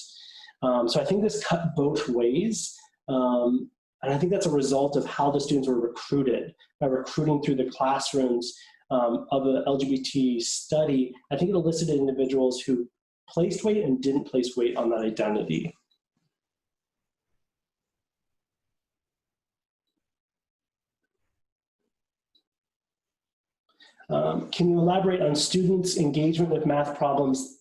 So I think this cut both ways. And I think that's a result of how the students were recruited, by recruiting through the classrooms of the LGBT study. I think it elicited individuals who placed weight and didn't place weight on that identity. Can you elaborate on students' engagement with math problems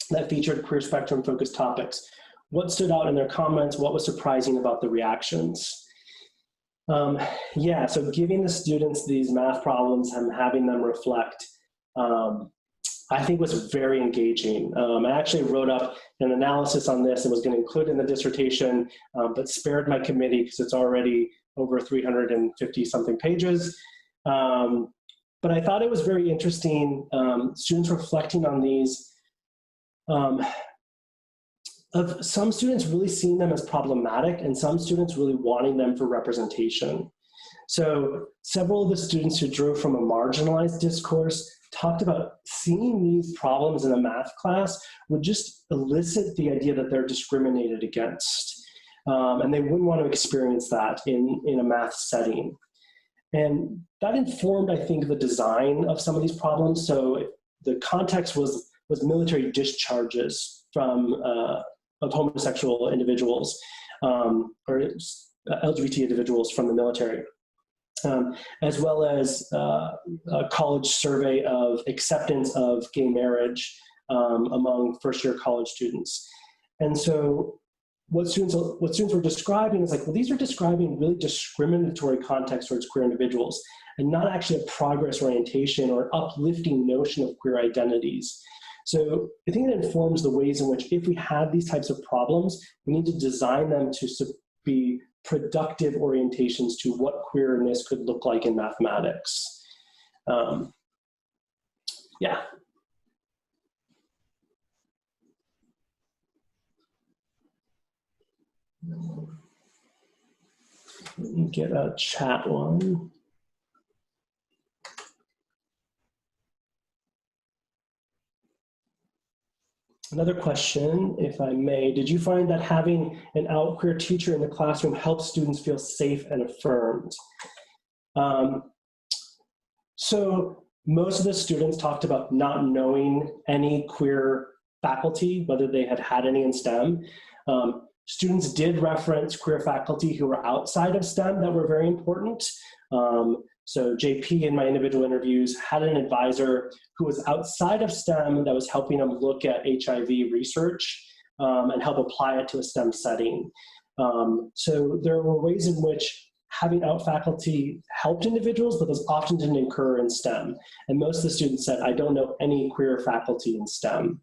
that featured queer spectrum focused topics? What stood out in their comments? What was surprising about the reactions? Yeah, so giving the students these math problems and having them reflect, I think was very engaging. I actually wrote up an analysis on this and was going to include it in the dissertation, but spared my committee because it's already over 350 something pages. But I thought it was very interesting, students reflecting on these, of some students really seeing them as problematic and some students really wanting them for representation. So several of the students who drew from a marginalized discourse talked about seeing these problems in a math class would just elicit the idea that they're discriminated against. And they wouldn't want to experience that in a math setting. And that informed, I think, the design of some of these problems. So the context was military discharges from of homosexual individuals or LGBT individuals from the military, as well as a college survey of acceptance of gay marriage among first-year college students. And so what students were describing is like, well, these are describing really discriminatory contexts towards queer individuals and not actually a progress orientation or uplifting notion of queer identities. So I think it informs the ways in which if we have these types of problems, we need to design them to be productive orientations to what queerness could look like in mathematics. Yeah. Let me get a chat one. Another question, if I may, did you find that having an out queer teacher in the classroom helps students feel safe and affirmed? So most of the students talked about not knowing any queer faculty, whether they had had any in STEM. Students did reference queer faculty who were outside of STEM that were very important. So JP in my individual interviews had an advisor who was outside of STEM that was helping them look at HIV research and help apply it to a STEM setting. So there were ways in which having out faculty helped individuals, but those often didn't occur in STEM. And most of the students said, I don't know any queer faculty in STEM.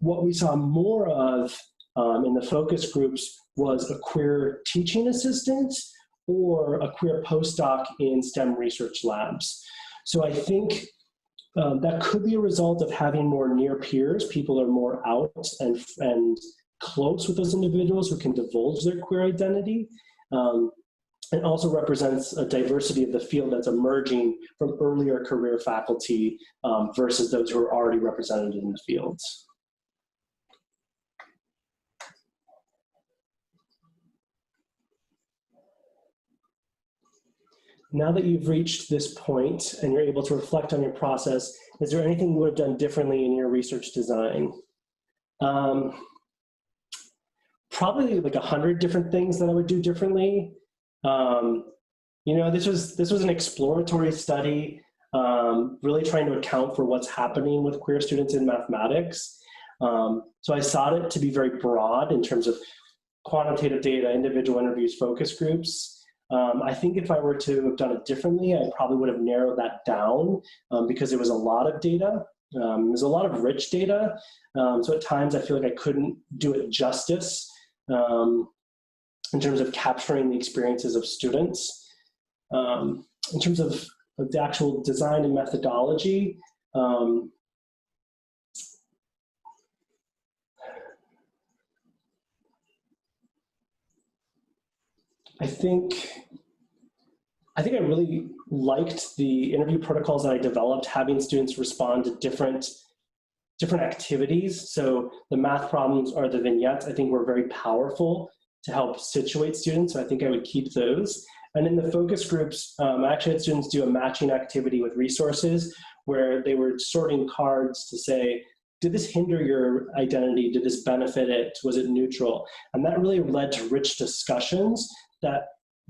What we saw more of in the focus groups was a queer teaching assistant or a queer postdoc in STEM research labs. So I think that could be a result of having more near peers. People are more out and close with those individuals who can divulge their queer identity. And also represents a diversity of the field that's emerging from earlier career faculty versus those who are already represented in the fields. Now that you've reached this point and you're able to reflect on your process, is there anything you would have done differently in your research design? Probably like 100 different things that I would do differently. You know, this was an exploratory study, really trying to account for what's happening with queer students in mathematics. So I sought it to be very broad in terms of quantitative data, individual interviews, focus groups. I think if I were to have done it differently, I probably would have narrowed that down because there was a lot of data. There's a lot of rich data. So at times I feel like I couldn't do it justice in terms of capturing the experiences of students. In terms of the actual design and methodology, I think I really liked the interview protocols that I developed, having students respond to different activities. So the math problems or the vignettes, I think were very powerful to help situate students. So I think I would keep those. And in the focus groups, I actually had students do a matching activity with resources where they were sorting cards to say, did this hinder your identity? Did this benefit it? Was it neutral? And that really led to rich discussions that,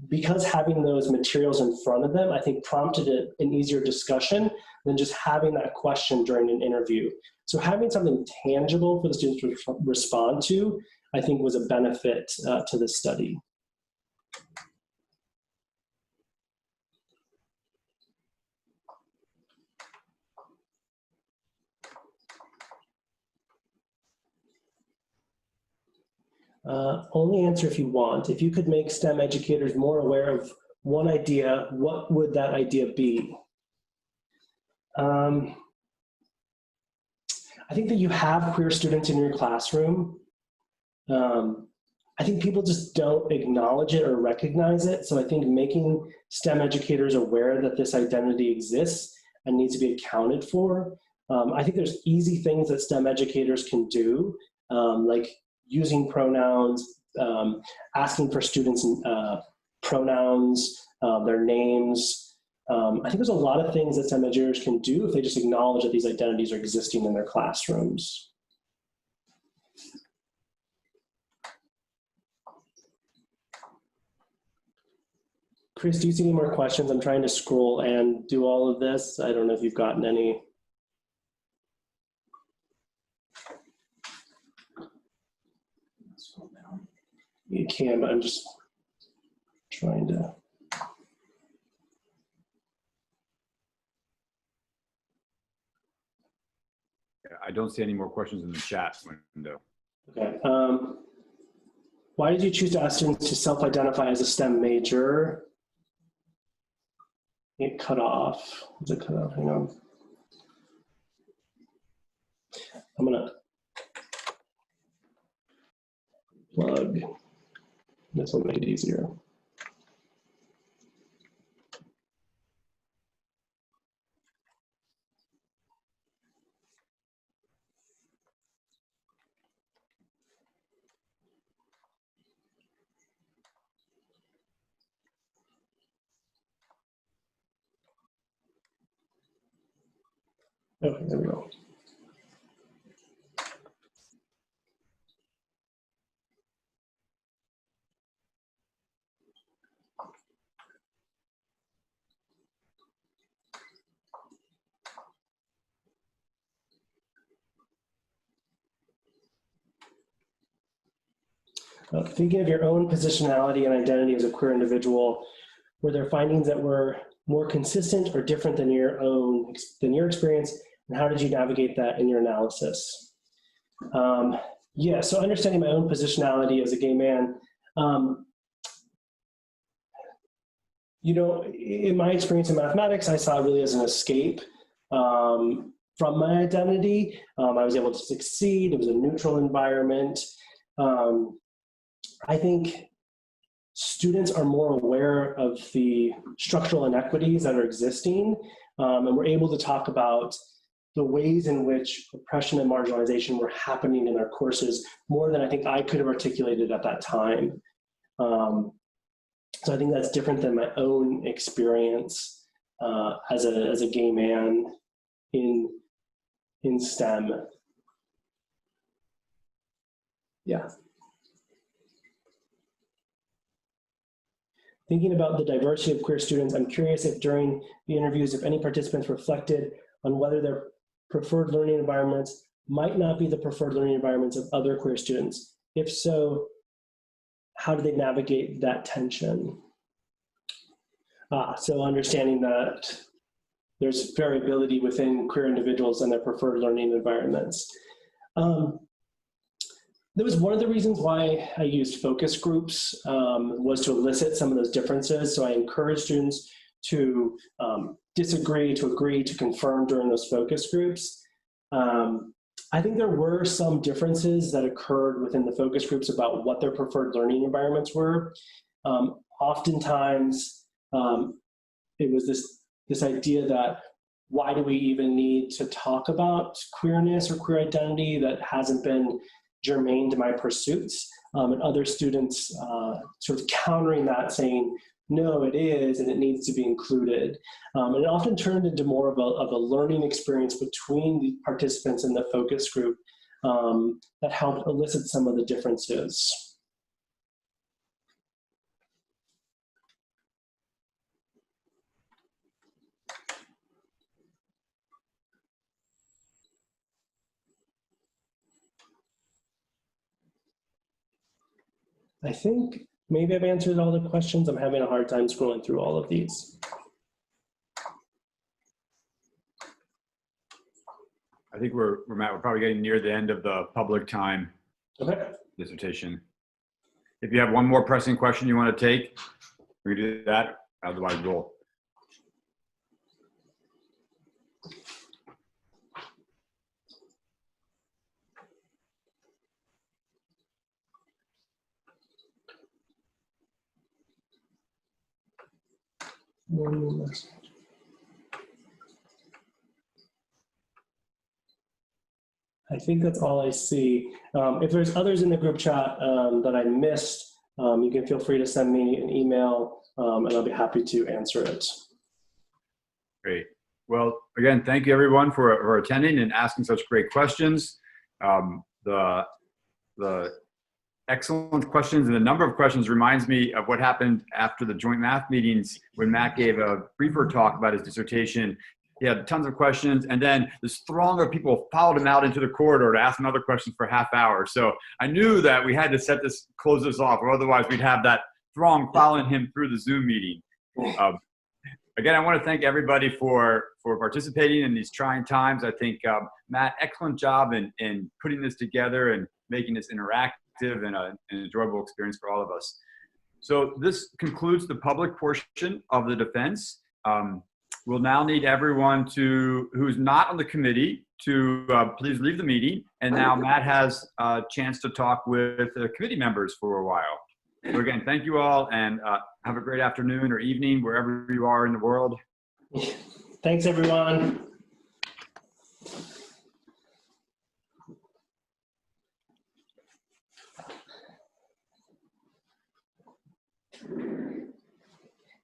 because having those materials in front of them, I think prompted an easier discussion than just having that question during an interview. So having something tangible for the students to respond to, I think was a benefit to this study. Only answer if you want. If you could make STEM educators more aware of one idea, what would that idea be? I think that you have queer students in your classroom. I think people just don't acknowledge it or recognize it. So I think making STEM educators aware that this identity exists and needs to be accounted for. I think there's easy things that STEM educators can do, like using pronouns, asking for students' pronouns, their names. I think there's a lot of things that STEM educators can do if they just acknowledge that these identities are existing in their classrooms. Chris, do you see any more questions? I'm trying to scroll and do all of this. I don't know if you've gotten any. You can, but I'm just trying to. I don't see any more questions in the chat window. Okay. Why did you choose to ask students to self-identify as a STEM major? It cut off. Is it cut off? Hang on. I'm gonna plug. This will make it easier. Okay, there we go. Thinking of your own positionality and identity as a queer individual, were there findings that were more consistent or different than your experience, and how did you navigate that in your analysis? Yeah, so understanding my own positionality as a gay man, you know, in my experience in mathematics, I saw it really as an escape from my identity. I was able to succeed. It was a neutral environment. I think students are more aware of the structural inequities that are existing, and we're able to talk about the ways in which oppression and marginalization were happening in our courses more than I think I could have articulated at that time. So I think that's different than my own experience as a gay man in STEM. Yeah. Thinking about the diversity of queer students, I'm curious if during the interviews, if any participants reflected on whether their preferred learning environments might not be the preferred learning environments of other queer students. If so, how do they navigate that tension? So understanding that there's variability within queer individuals and their preferred learning environments. That was one of the reasons why I used focus groups, was to elicit some of those differences. So I encourage students to disagree, to agree, to confirm during those focus groups. I think there were some differences that occurred within the focus groups about what their preferred learning environments were. Oftentimes, it was this idea that why do we even need to talk about queerness or queer identity that hasn't been germane to my pursuits, and other students sort of countering that, saying, no, it is, and it needs to be included. And it often turned into more of a learning experience between the participants in the focus group that helped elicit some of the differences. I think maybe I've answered all the questions. I'm having a hard time scrolling through all of these. I think Matt, we're probably getting near the end of the public time dissertation. If you have one more pressing question you want to take, we can do that. Otherwise, we'll. I think that's all I see. If there's others in the group chat that I missed you can feel free to send me an email and I'll be happy to answer it. Great. Well, again, thank you everyone for attending and asking such great questions. The excellent questions and the number of questions reminds me of what happened after the joint math meetings when Matt gave a briefer talk about his dissertation. He had tons of questions, and then this throng of people followed him out into the corridor to ask him other questions for a half hour. So I knew that we had to close this off, or otherwise we'd have that throng following him through the Zoom meeting. Again, I want to thank everybody for participating in these trying times. I think, Matt, excellent job in putting this together and making this interactive and an enjoyable experience for all of us. So this concludes the public portion of the defense. We'll now need everyone who's not on the committee to please leave the meeting. And now Matt has a chance to talk with the committee members for a while. So again, thank you all, and have a great afternoon or evening wherever you are in the world. Thanks, everyone.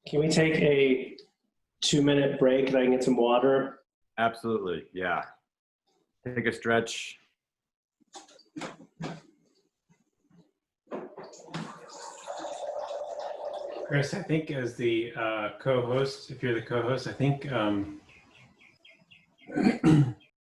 Can we take a 2-minute break and I can get some water? Absolutely, yeah. Take a stretch. Chris, I think as the co-host, if you're the co-host, I think